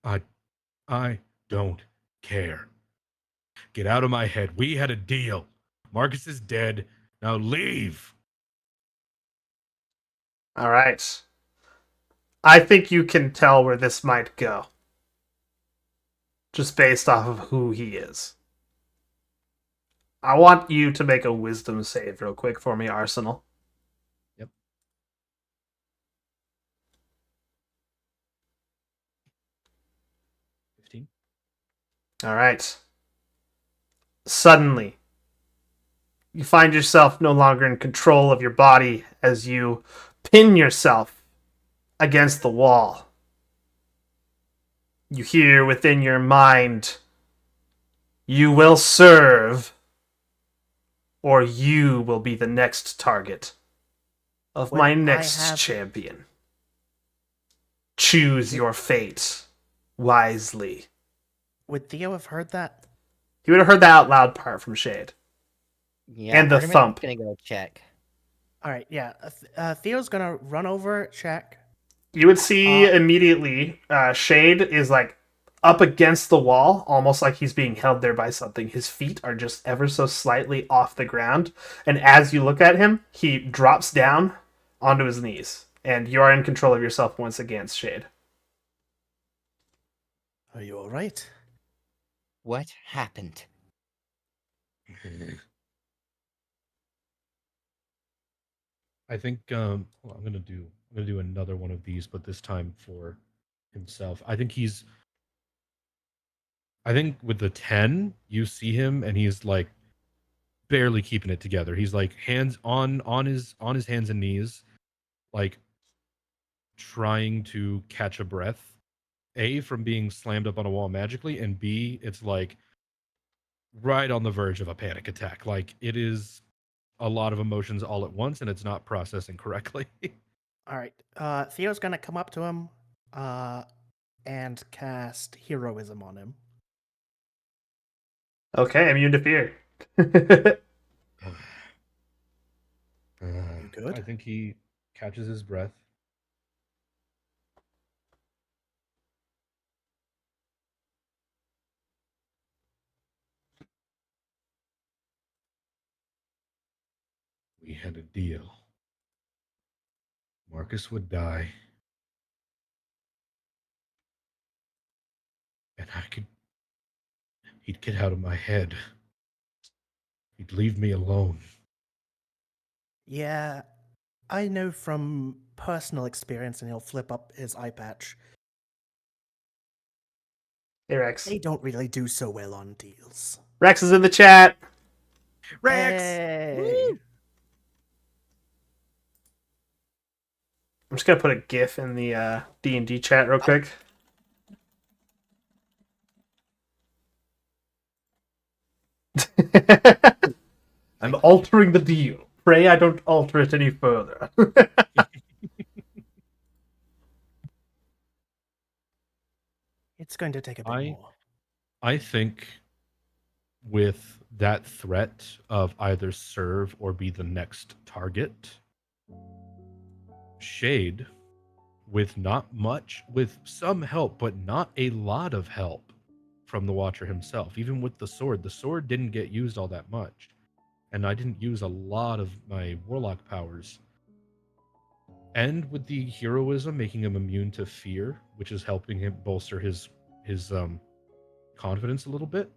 I don't care. Get out of my head. We had a deal. Marcus is dead. Now leave. All right. I think you can tell where this might go. Just based off of who he is. I want you to make a wisdom save real quick for me, Arsenal. Yep. 15. All right. Suddenly, you find yourself no longer in control of your body as you pin yourself against the wall. You hear within your mind, "You will serve, or you will be the next target of my next champion. Choose your fate wisely." Would Theo have heard that? He would have heard the out loud part from Shade. Yeah, And the Artemis is thump. gonna go check. All right, yeah. Theo's gonna run over, check. You would see immediately Shade is like up against the wall, almost like he's being held there by something. His feet are just ever so slightly off the ground. And as you look at him, he drops down onto his knees. And you are in control of yourself once again, Shade. Are you all right? What happened? I think I'm gonna do another one of these, but this time for himself. I think with the 10, you see him and he's like barely keeping it together. He's like hands on his hands and knees, like trying to catch a breath. A, from being slammed up on a wall magically, and B, it's like right on the verge of a panic attack. Like, it is a lot of emotions all at once, and it's not processing correctly. All right. Theo's gonna come up to him, and cast heroism on him. Okay, immune to fear. You good? I think he catches his breath. We had a deal. Marcus would die, and he'd get out of my head. He'd leave me alone. Yeah, I know from personal experience, and he'll flip up his eye patch. Hey, Rex. They don't really do so well on deals. Rex is in the chat. Rex! Hey! I'm just gonna put a GIF in the D&D chat real quick. I'm altering the deal. Pray I don't alter it any further. It's going to take a bit more. I think with that threat of either serve or be the next target, Shade, with not much, with some help, but not a lot of help from the Watcher himself, even with the sword didn't get used all that much. And I didn't use a lot of my warlock powers. And with the heroism making him immune to fear, which is helping him bolster his confidence a little bit,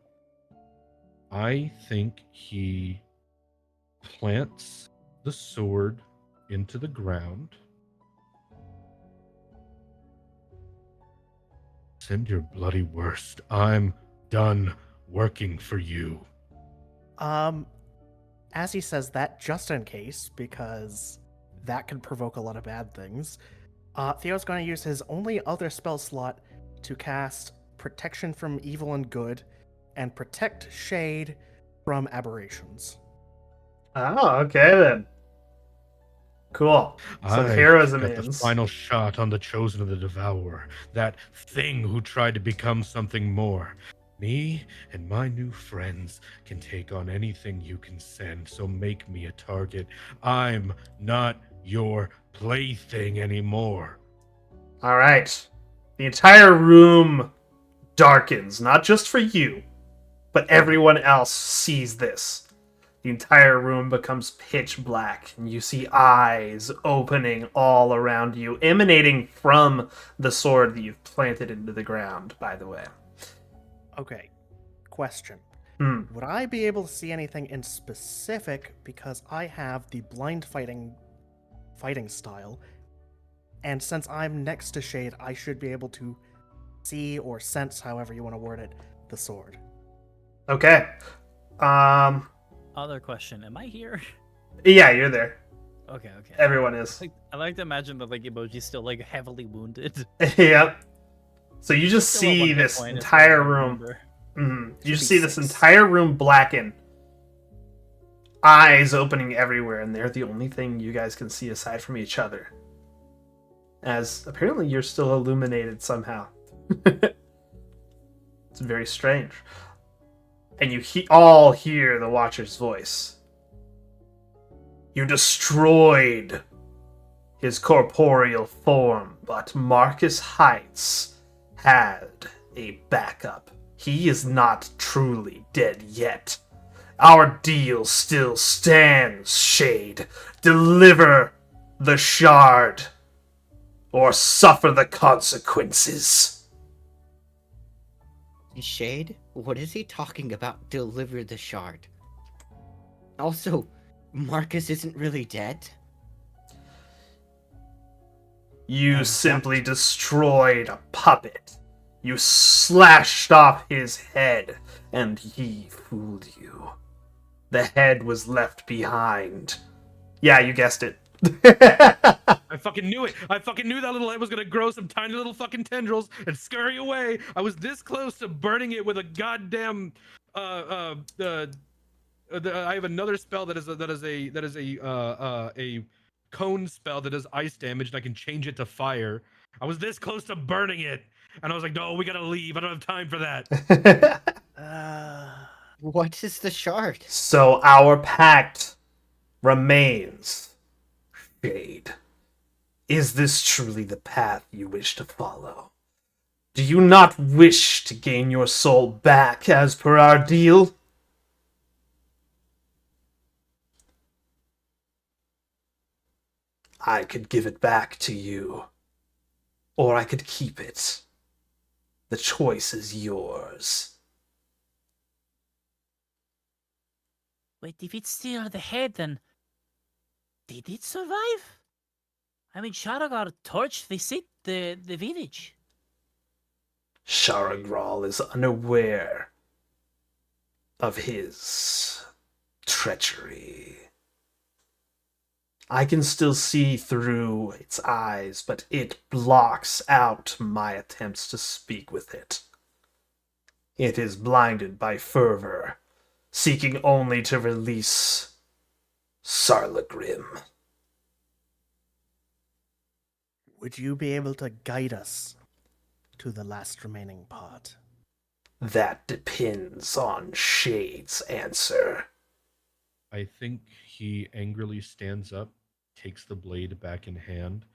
I think he plants the sword into the ground. Send your bloody worst. I'm done working for you. As he says that, just in case, because that could provoke a lot of bad things, Theo's going to use his only other spell slot to cast Protection from Evil and Good and Protect Shade from Aberrations. Oh, okay then. Cool. So the I heroism got the ends. final shot on the Chosen of the Devourer, that thing who tried to become something more. Me and my new friends can take on anything you can send, so make me a target. I'm not your plaything anymore. All right. The entire room darkens, not just for you, but everyone else sees this. The entire room becomes pitch black, and you see eyes opening all around you, emanating from the sword that you've planted into the ground, by the way. Okay, question. Hmm. Would I be able to see anything in specific because I have the blind fighting style, and since I'm next to Shade, I should be able to see or sense, however you want to word it, the sword. Okay. Other question: am I here? Yeah, you're there. Okay. Everyone is. I like to imagine that like emoji's still like heavily wounded. Yep. So you just Still at one see hit this point, as far as entire I room. remember. You Should just be see this 6. entire room blacken. Eyes opening everywhere, and they're the only thing you guys can see aside from each other. As apparently you're still illuminated somehow. It's very strange. And you all hear the Watcher's voice. You destroyed his corporeal form, but Marcus Heights had a backup. He is not truly dead yet. Our deal still stands, Shade. Deliver the shard, or suffer the consequences. Shade? What is he talking about? Deliver the shard. Also, Marcus isn't really dead. You simply destroyed a puppet. You slashed off his head, and he fooled you. The head was left behind. Yeah, you guessed it. I fucking knew it. I fucking knew that little head was gonna grow some tiny little fucking tendrils and scurry away. I was this close to burning it with a goddamn I have another spell that is a cone spell that does ice damage, and I can change it to fire. I was this close to burning it, and I was like, no, we gotta leave. I don't have time for that. What is the shard? So our pact remains. Shade. Is this truly the path you wish to follow? Do you not wish to gain your soul back as per our deal? I could give it back to you, or I could keep it. The choice is yours. Wait, if it's still the head, then did it survive? I mean, Sharagar torched the village. Sharagral is unaware of his treachery. I can still see through its eyes, but it blocks out my attempts to speak with it. It is blinded by fervor, seeking only to release Sarlagrim. Would you be able to guide us to the last remaining part? That depends on Shade's answer. I think he angrily stands up, takes the blade back in hand.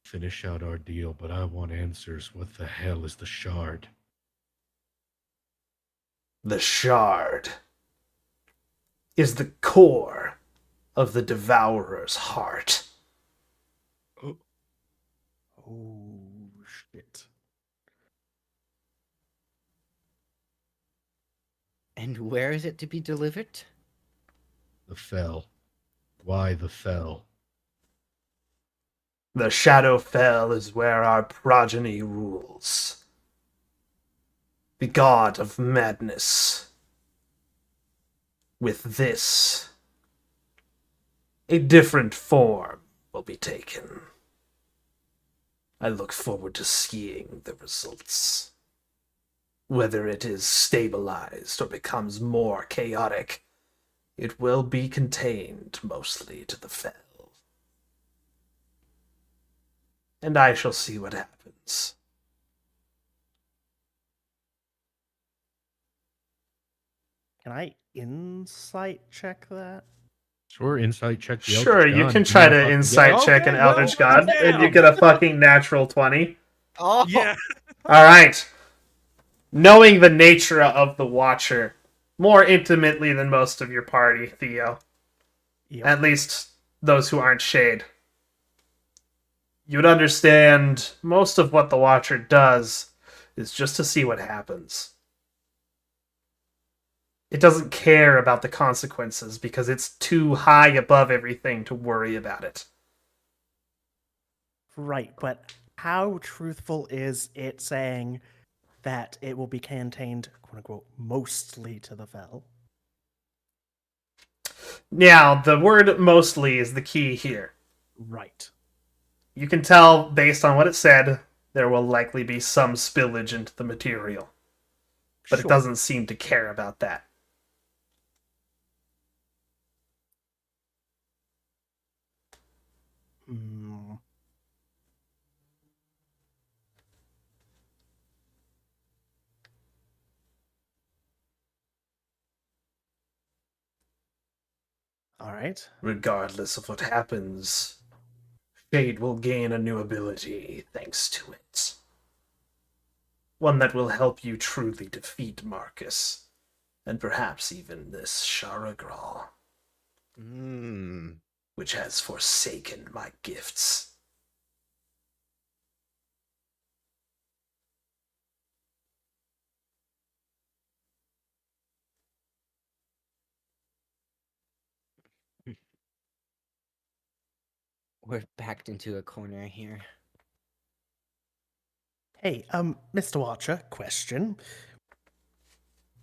Finish out our deal, but I want answers. What the hell is the shard? The shard is the core of the Devourer's heart. Oh, shit. And where is it to be delivered? The fell. Why the fell? The Shadowfell is where our progeny rules. The god of madness. With this, a different form will be taken. I look forward to seeing the results. Whether it is stabilized or becomes more chaotic, it will be contained mostly to the fell. And I shall see what happens. Can I insight check that? Sure, insight check the Sure, Eldritch you God. can You try wanna to fucking insight get- check an Okay, Eldritch well, God, and you get a fucking natural 20. Oh, Yeah. Alright. Knowing the nature of the Watcher more intimately than most of your party, Theo, Yep. at least those who aren't Shade, you would understand most of what the Watcher does is just to see what happens. It doesn't care about the consequences because it's too high above everything to worry about it. Right, but how truthful is it saying that it will be contained, quote unquote, mostly to the fell? Now, the word mostly is the key here. Right. You can tell, based on what it said, there will likely be some spillage into the material. But it Sure. doesn't seem to care about that. Hmm. All right. Regardless of what happens, Shade will gain a new ability thanks to it. One that will help you truly defeat Marcus, and perhaps even this Sharagral, which has forsaken my gifts. we're backed into a corner here. Hey, Mr. Watcher, question.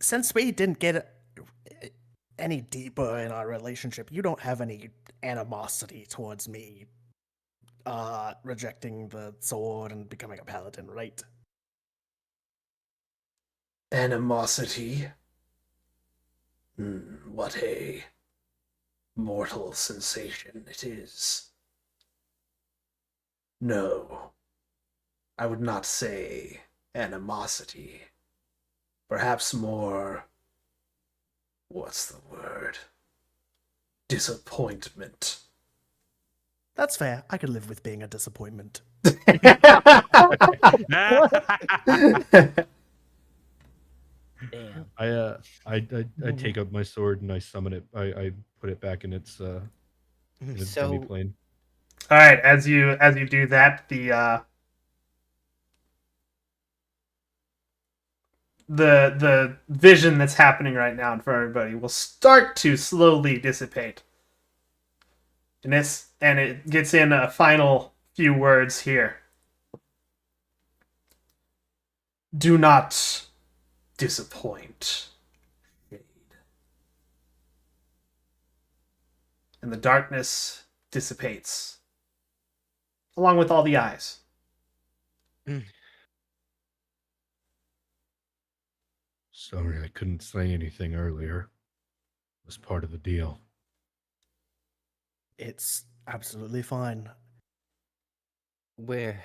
Since we didn't get any deeper in our relationship, you don't have any animosity towards me rejecting the sword and becoming a paladin, right? Animosity? What a mortal sensation it is. No, I would not say animosity. Perhaps more. What's the word? Disappointment. That's fair. I could live with being a disappointment. Damn. I take up my sword and I summon it. I put it back in its demi So, plane. All right, as you do that, the vision that's happening right now in front of everybody will start to slowly dissipate. And it gets in a final few words here. Do not disappoint. And the darkness dissipates, along with all the eyes. Sorry, I couldn't say anything earlier. It was part of the deal. It's absolutely fine. we're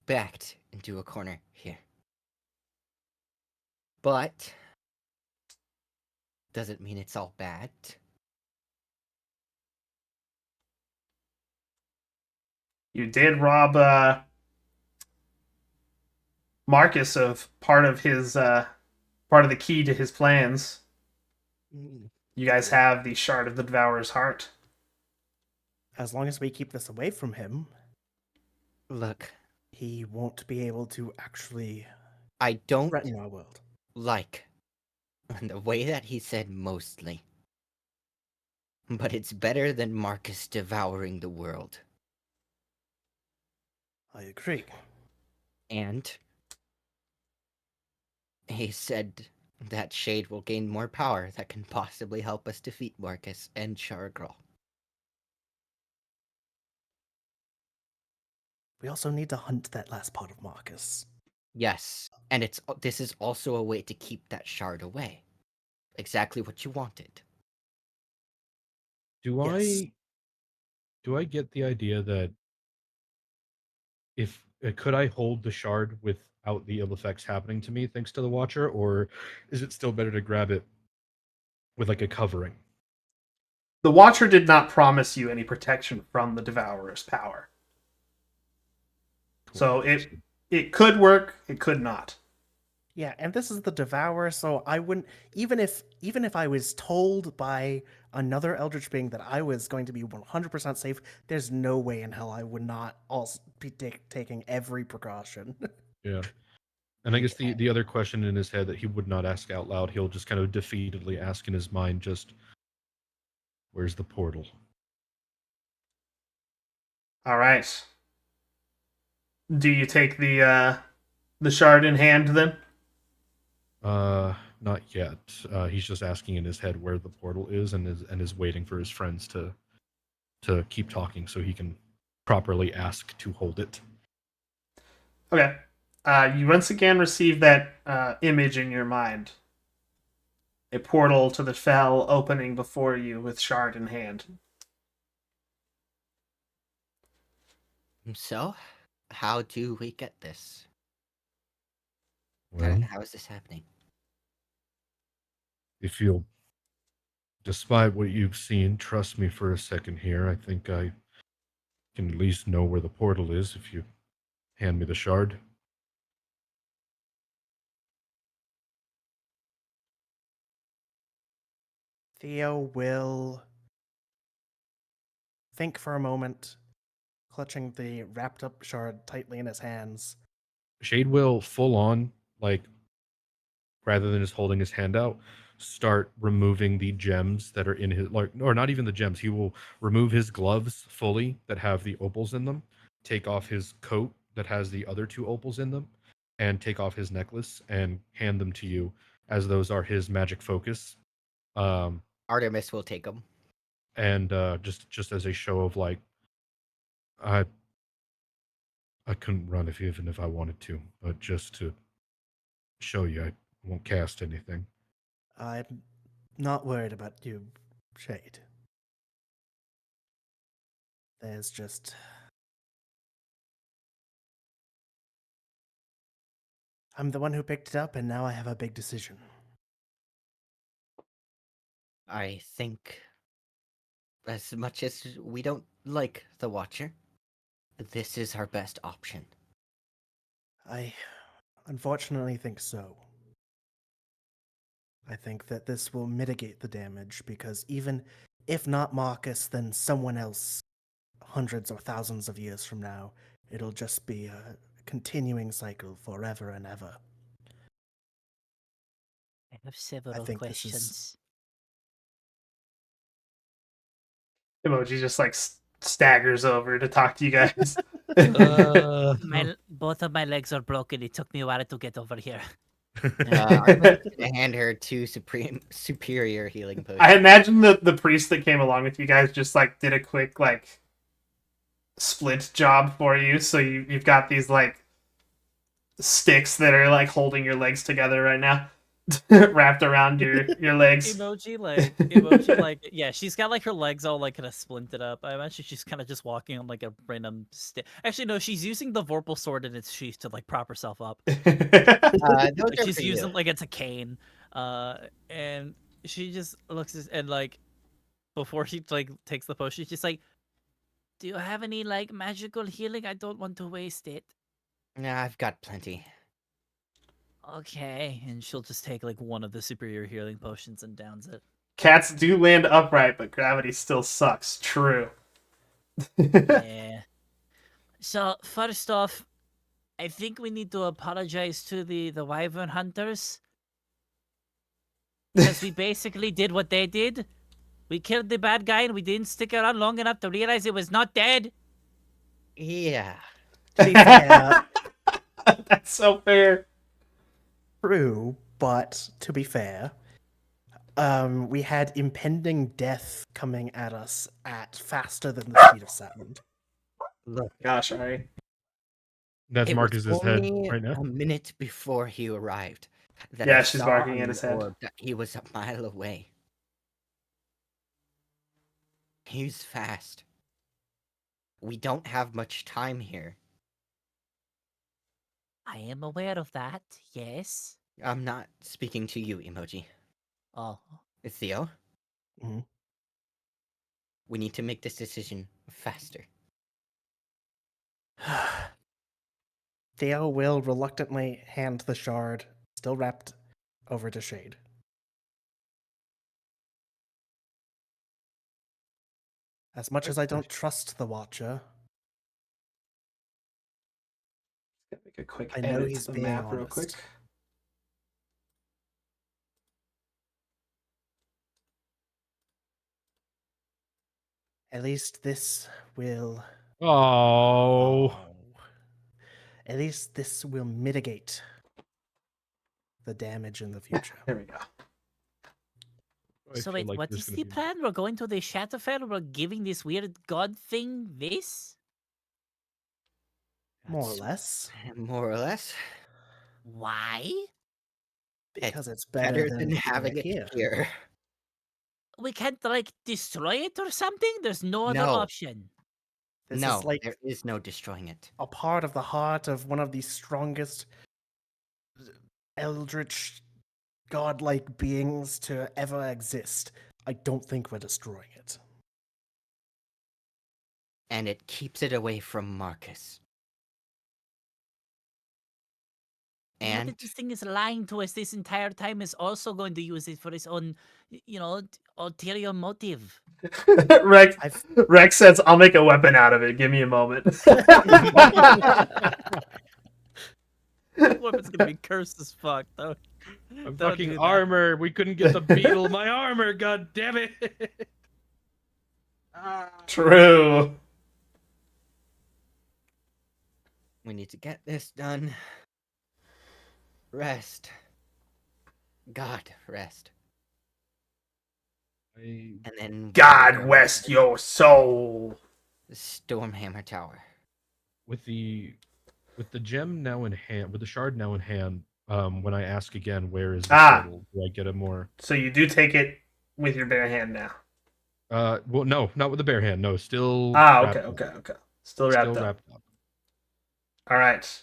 backed into a corner here. But doesn't mean it's all bad. You did rob Marcus of part of the key to his plans. You guys have the shard of the Devourer's heart. As long as we keep this away from him, Look, he won't be able to actually I don't threaten our world. like the way that he said mostly. But it's better than Marcus devouring the world. I agree. And he said that Shade will gain more power that can possibly help us defeat Marcus and Chargirl. We also need to hunt that last part of Marcus. Yes, and this is also a way to keep that shard away. Exactly what you wanted. Do Yes. I get the idea that if could I hold the shard without the ill effects happening to me thanks to the Watcher, or is it still better to grab it with like a covering? The Watcher did not promise you any protection from the Devourer's power. So it could work, it could not. Yeah, and this is the Devourer, so I wouldn't even if I was told by another Eldritch being that I was going to be 100% safe, there's no way in hell I would not also be taking every precaution. Yeah. And I guess Okay. the other question in his head that he would not ask out loud, he'll just kind of defeatedly ask in his mind, just where's the portal? All right. Do you take the shard in hand then? Not yet. He's just asking in his head where the portal is, and is waiting for his friends to keep talking so he can properly ask to hold it. Okay. You once again receive that image in your mind. A portal to the fell opening before you with shard in hand. So, how do we get this? Well, How is this happening? if you'll, despite what you've seen, trust me for a second here. I think I can at least know where the portal is if you hand me the shard. Theo will think for a moment, clutching the wrapped up shard tightly in his hands. Shade will full on, like, rather than just holding his hand out, start removing the gems that are in his, like, or not even the gems. He will remove his gloves fully that have the opals in them, take off his coat that has the other two opals in them, and take off his necklace and hand them to you, as those are his magic focus. Artemis will take them. And just as a show of like, I couldn't run even if I wanted to, but just to show you. I won't cast anything. I'm not worried about you, Shade. There's just. I'm the one who picked it up, and now I have a big decision. I think, as much as we don't like the Watcher, this is our best option. I unfortunately think so. I think that this will mitigate the damage because even if not Marcus, then someone else, hundreds or thousands of years from now, it'll just be a continuing cycle forever and ever. I have several think this is- questions. Emoji just like staggers over to talk to you guys. Both of my legs are broken. It took me a while to get over here. I'm going to hand her 2 superior healing potions. I imagine the priest that came along with you guys just like did a quick like split job for you, so you've got these like sticks that are like holding your legs together right now. Wrapped around your legs. Emoji like yeah, she's got like her legs all like kind of splinted up. I imagine she's kind of just walking on like a random stick. Actually, no, she's using the Vorpal sword in its sheath to like prop herself up. Those Like, are she's for using you. like it's a cane. And she just looks and like before she like takes the potion, she's just like, "Do you have any like magical healing? I don't want to waste it." Nah, I've got plenty. Okay, and she'll just take like one of the superior healing potions and downs it. Cats do land upright, but gravity still sucks. True. Yeah. So first off, I think we need to apologize to the wyvern hunters because we basically did what they did. We killed the bad guy and we didn't stick around long enough to realize it was not dead. Yeah. To be fair, That's so fair. true, but to be fair, we had impending death coming at us at faster than the speed of sound. Look, Gosh, alright. That's it Marcus's was head only right now. a minute before he arrived that Yeah, I she's saw barking on at the his head. orb that he was a mile away. He's fast. We don't have much time here. I am aware of that, yes. I'm not speaking to you, Emoji. Oh, Theo, Mhm. we need to make this decision faster. Theo will reluctantly hand the shard, still wrapped, over to Shade. As much as I don't trust the Watcher, Make a quick I know edit he's to the being map real quick. honest. At least this will. Oh, At least this will mitigate the damage in the future. There we go. I so feel wait, like what there's is gonna the be- plan? We're going to the Shadowfell. We're giving this weird god thing this? More or That's less. More or less. Why? Because it's Better better than having it here. We can't like destroy it or something? There's no other No. option. This No, is like there is no destroying it. a part of the heart of one of the strongest eldritch godlike beings to ever exist. I don't think we're destroying it. And it keeps it away from Marcus. You know And that this thing is lying to us this entire time is also going to use it for its own, ulterior motive. Rex, I've- Rex says, "I'll make a weapon out of it. Give me a moment." Weapon's gonna be cursed as fuck, though. I'm Don't fucking do that. armor. We couldn't get the beetle. My armor. God damn it. True. we need to get this done. Rest. God, rest. And then God rest your soul. Stormhammer Tower. with the gem now in hand, with the shard now in hand, when I ask again, where is the Ah. portal? Do I get a more? So you do take it with your bare hand now. Well, no, not with the bare hand. No, still Ah, okay, wrapped up. okay, okay. Still wrapped Still up. wrapped up. All right.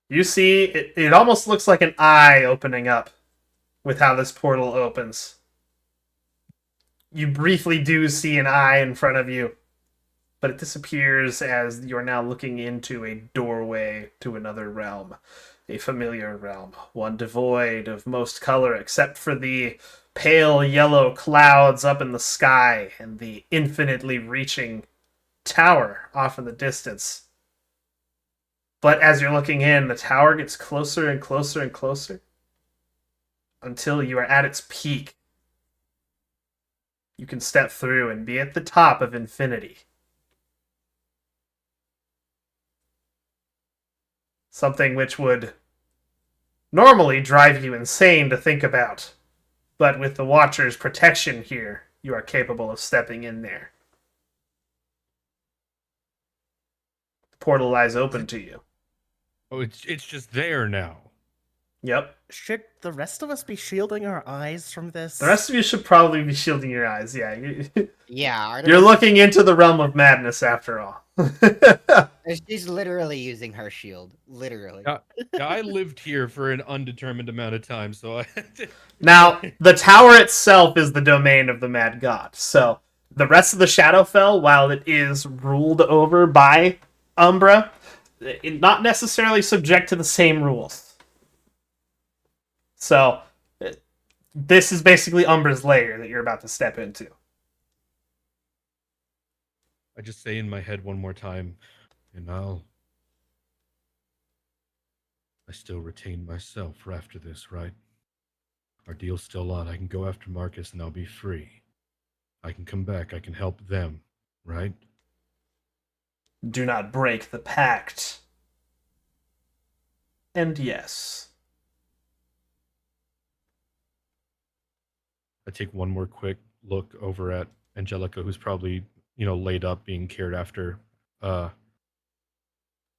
You see, it almost looks like an eye opening up with how this portal opens. You briefly do see an eye in front of you, but it disappears as you're now looking into a doorway to another realm. A familiar realm, one devoid of most color except for the pale yellow clouds up in the sky and the infinitely reaching tower off in the distance. But as you're looking in, the tower gets closer and closer and closer until you are at its peak. You can step through and be at the top of infinity. Something which would normally drive you insane to think about. But with the Watcher's protection here, you are capable of stepping in there. The portal lies open to you. Oh, it's just there now. Yep. Should the rest of us be shielding our eyes from this? The rest of you should probably be shielding your eyes. Yeah. Yeah, You're Artemis, looking into the realm of madness after all. she's literally using her shield. Literally. Yeah, I lived here for an undetermined amount of time, so I. Now, the tower itself is the domain of the Mad God. So, the rest of the Shadowfell, while it is ruled over by Umbra, not necessarily subject to the same rules. So, this is basically Umbra's lair that you're about to step into. I just say in my head one more time, and I still retain myself after this, right? Our deal's still on. I can go after Marcus and I'll be free. I can come back. I can help them, right? Do not break the pact. And yes. I take one more quick look over at Angelica, who's probably, laid up being cared after,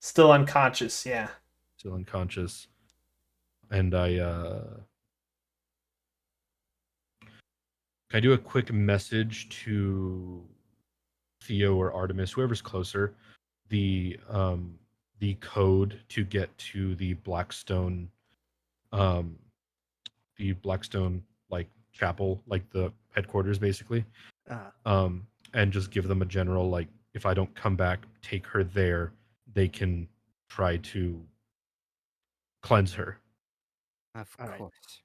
Still unconscious, yeah. still unconscious. And can I do a quick message to Theo or Artemis, whoever's closer, the code to get to the Blackstone like chapel, like the headquarters basically. And just give them a general, like, if I don't come back, take her there, they can try to cleanse her. Of All right. course.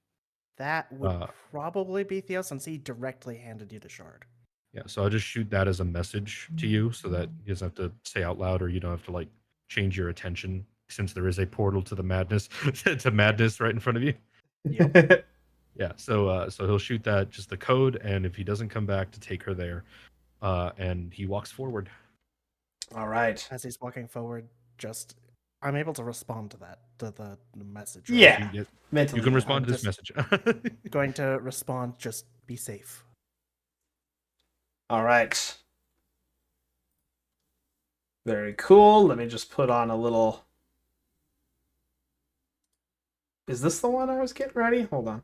That would probably be Theo, since he directly handed you the shard. Yeah, so I'll just shoot that as a message to you so that you doesn't have to say out loud, or you don't have to, like, change your attention, since there is a portal to the madness to madness right in front of you. Yep. Yeah, so he'll shoot that, just the code, and if he doesn't come back, to take her there, and he walks forward. All right. As he's walking forward, I'm able to respond to that, to the message. Right? Yeah. You Mentally. can respond to I'm this message. Going to respond, just be safe. All right. Very cool. Let me just put on a little... Is this the one I was getting ready? Hold on.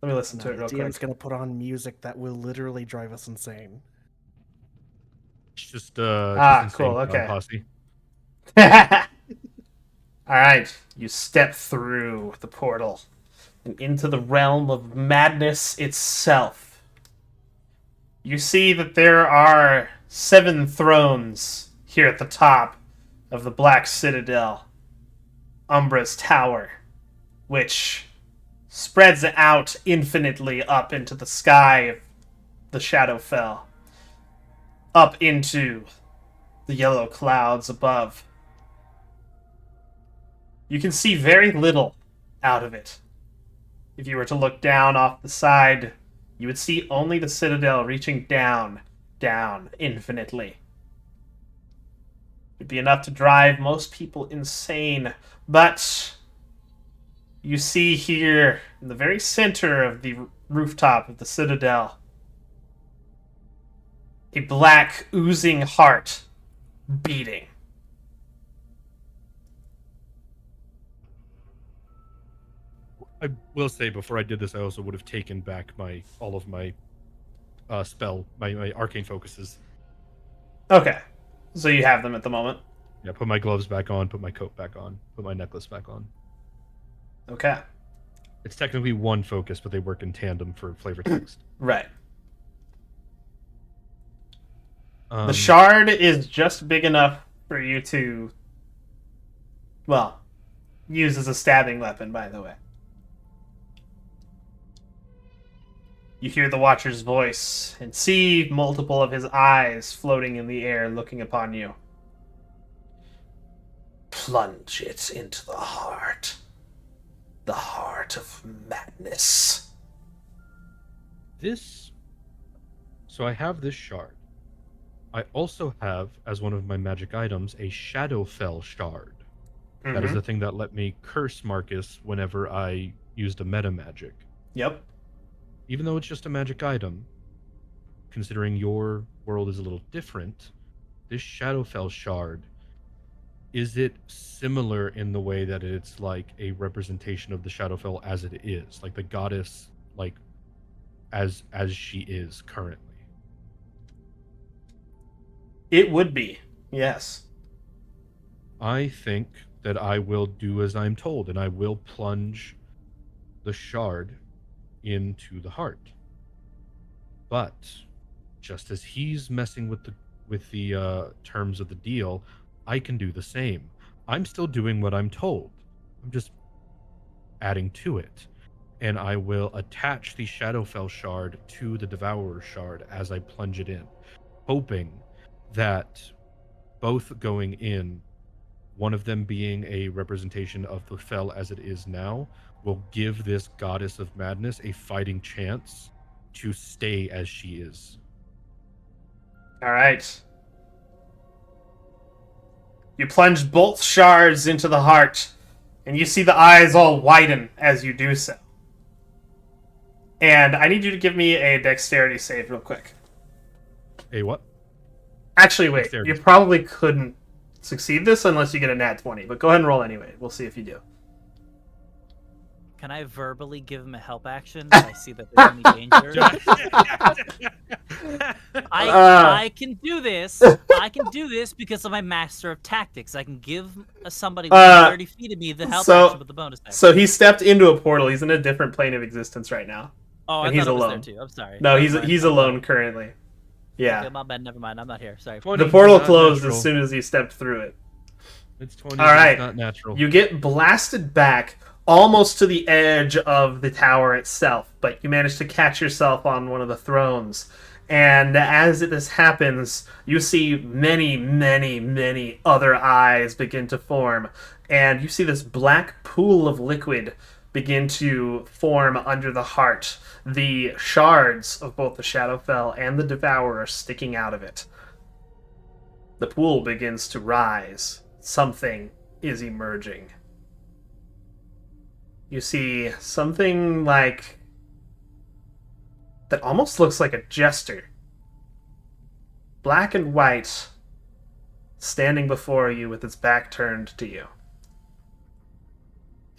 Let me listen to it real DM's quick. gonna put on music that will literally drive us insane. It's just cool, insane okay. posse. All right. You step through the portal and into the realm of madness itself. You see that there are 7 thrones here at the top of the Black Citadel, Umbra's Tower, which spreads out infinitely up into the sky of the Shadowfell, up into the yellow clouds above. You can see very little out of it. If you were to look down off the side, you would see only the Citadel reaching down, down, infinitely. It'd be enough to drive most people insane, but you see here, in the very center of the rooftop of the Citadel, a black, oozing heart beating. I will say before I did this, I also would have taken back all of my spell, my arcane focuses. Okay. So you have them at the moment. Yeah, put my gloves back on, put my coat back on, put my necklace back on. Okay. It's technically one focus, but they work in tandem for flavor text. Right. The shard is just big enough for you to, well, use as a stabbing weapon, by the way. You hear the Watcher's voice and see multiple of his eyes floating in the air looking upon you. Plunge it into the heart. The heart of madness. So I have this shard. I also have, as one of my magic items, a Shadowfell shard. That is the thing that let me curse Marcus whenever I used a meta magic. Yep. Even though it's just a magic item, considering your world is a little different, this Shadowfell shard, is it similar in the way that it's like a representation of the Shadowfell as it is, like the goddess, like as she is currently? It would be, yes. I think that I will do as I'm told, and I will plunge the shard into the heart. But just as he's messing with the terms of the deal, I can do the same. I'm still doing what I'm told. I'm just adding to it. And I will attach the Shadowfell shard to the Devourer shard as I plunge it in, hoping that both going in, one of them being a representation of the Fell as it is now, will give this goddess of madness a fighting chance to stay as she is. All right. You plunge both shards into the heart, and you see the eyes all widen as you do so. And I need you to give me a dexterity save real quick. A what? Actually, wait. Dexterity. You probably couldn't succeed this unless you get a nat 20, but go ahead and roll anyway. We'll see if you do. Can I verbally give him a help action if I see that there's any danger? I can do this. I can do this because I'm a master of tactics. I can give somebody within 30 feet of me the help action with the bonus action. So he stepped into a portal. He's in a different plane of existence right now. Oh, and I he's thought it was alone. there too. I'm sorry. No, he's alone currently. Yeah. Okay, my bad. Never mind. I'm not here. Sorry. The portal closed as soon as he stepped through it. It's 20. All right. It's not natural. You get blasted back almost to the edge of the tower itself, but you manage to catch yourself on one of the thrones. And as this happens, you see many, many, many other eyes begin to form. And you see this black pool of liquid begin to form under the heart. The shards of both the Shadowfell and the Devourer sticking out of it. The pool begins to rise. Something is emerging. You see something like that almost looks like a jester. Black and white, standing before you with its back turned to you.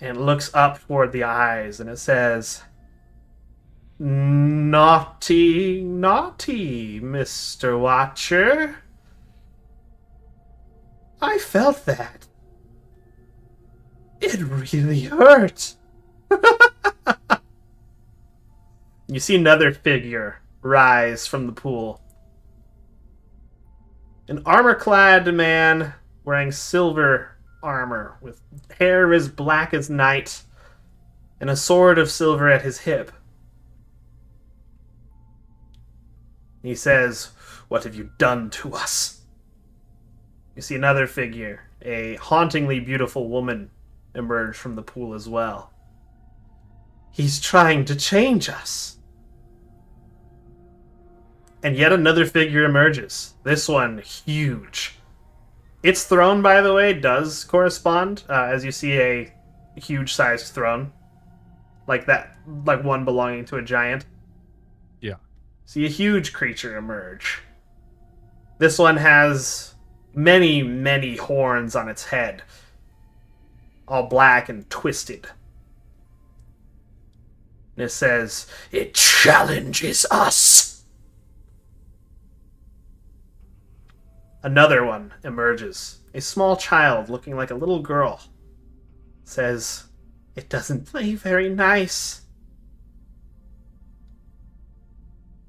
And it looks up toward the eyes and it says, "Naughty, naughty, Mr. Watcher. I felt that. It really hurt." You see another figure rise from the pool. An armor-clad man wearing silver armor with hair as black as night and a sword of silver at his hip. He says, "What have you done to us?" You see another figure, a hauntingly beautiful woman, emerge from the pool as well. "He's trying to change us." And yet another figure emerges. This one, huge. Its throne, by the way, does correspond, as you see a huge-sized throne. Like that, like one belonging to a giant. Yeah. See a huge creature emerge. This one has many, many horns on its head. All black and twisted. And it says, "It challenges us." Another one emerges. A small child looking like a little girl says, "It doesn't play very nice."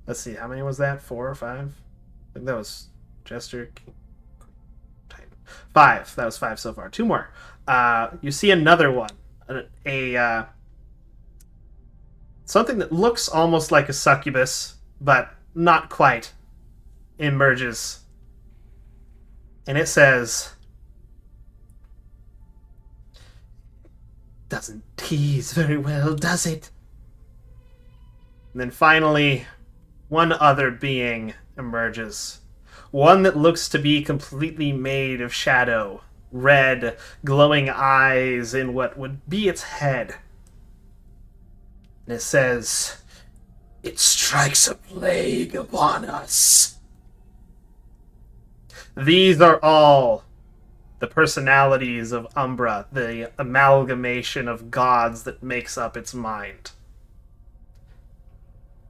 Let's see, how many was that? 4 or 5? I think that was Jester. Titan. 5. That was 5 so far. 2 more. You see another one. Something that looks almost like a succubus, but not quite, emerges. And it says, "Doesn't tease very well, does it?" And then finally, one other being emerges. One that looks to be completely made of shadow. Red, glowing eyes in what would be its head. And it says, "It strikes a plague upon us." These are all the personalities of Umbra, the amalgamation of gods that makes up its mind.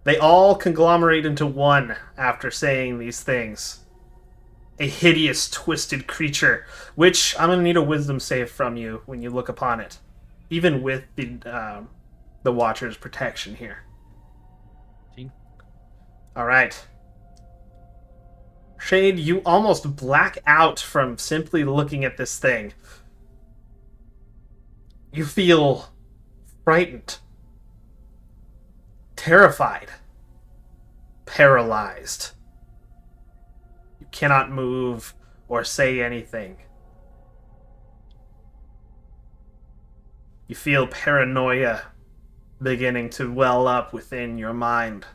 They all conglomerate into one after saying these things. A hideous, twisted creature, which I'm going to need a wisdom save from you when you look upon it, even with the Watcher's protection here. 18. All right. Shade, you almost black out from simply looking at this thing. You feel frightened, terrified, paralyzed. You cannot move or say anything. You feel paranoia beginning to well up within your mind.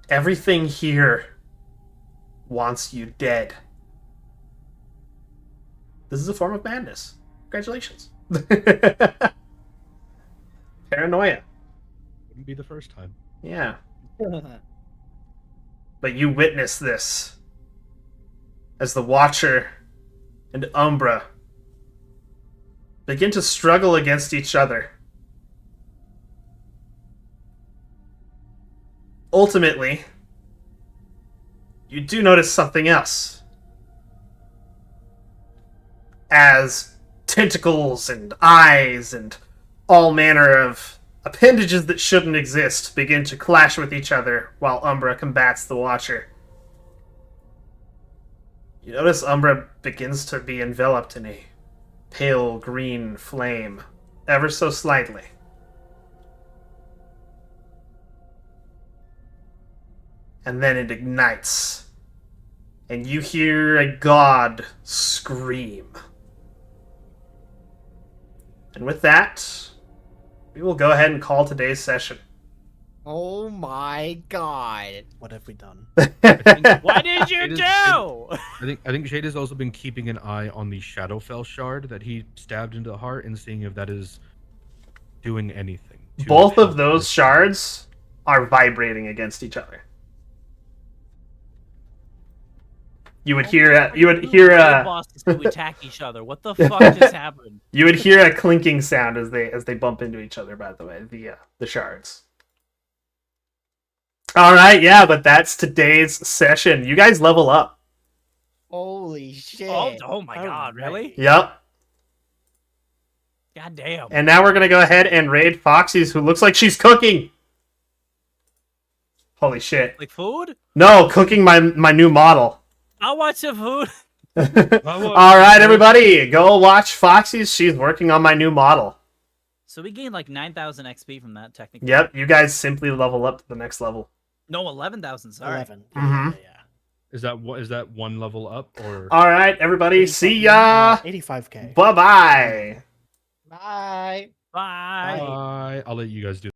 Everything here wants you dead. This is a form of madness. Congratulations. Paranoia. Wouldn't be the first time. Yeah. But you witness this as the Watcher and Umbra begin to struggle against each other. Ultimately, you do notice something else. As tentacles and eyes and all manner of appendages that shouldn't exist begin to clash with each other while Umbra combats the Watcher. You notice Umbra begins to be enveloped in a pale green flame, ever so slightly. And then it ignites, and you hear a god scream. And with that, we will go ahead and call today's session. Oh my god. What have we done? What did you do? I think Shade has also been keeping an eye on the Shadowfell shard that he stabbed into the heart and seeing if that is doing anything. Both of those shards are vibrating against each other. You would hear bosses who attack each other. What the fuck just happened? you would hear a clinking sound as they bump into each other. By the way, the shards. All right, yeah, but that's today's session. You guys level up. Holy shit. Oh my god, really? Yep. God damn. And now we're gonna go ahead and raid Foxy's, who looks like she's cooking. Holy shit! Like food? No, cooking my new model. I'll watch some food. All right, everybody, go watch Foxy's. She's working on my new model. So we gained like 9,000 XP from that, technically. Yep, you guys simply level up to the next level. No, 11,000. Sorry. 11. Mhm. Yeah. Is that one level up or? All right, everybody, see ya. 85K. Bye bye. Bye. Bye. Bye. I'll let you guys do.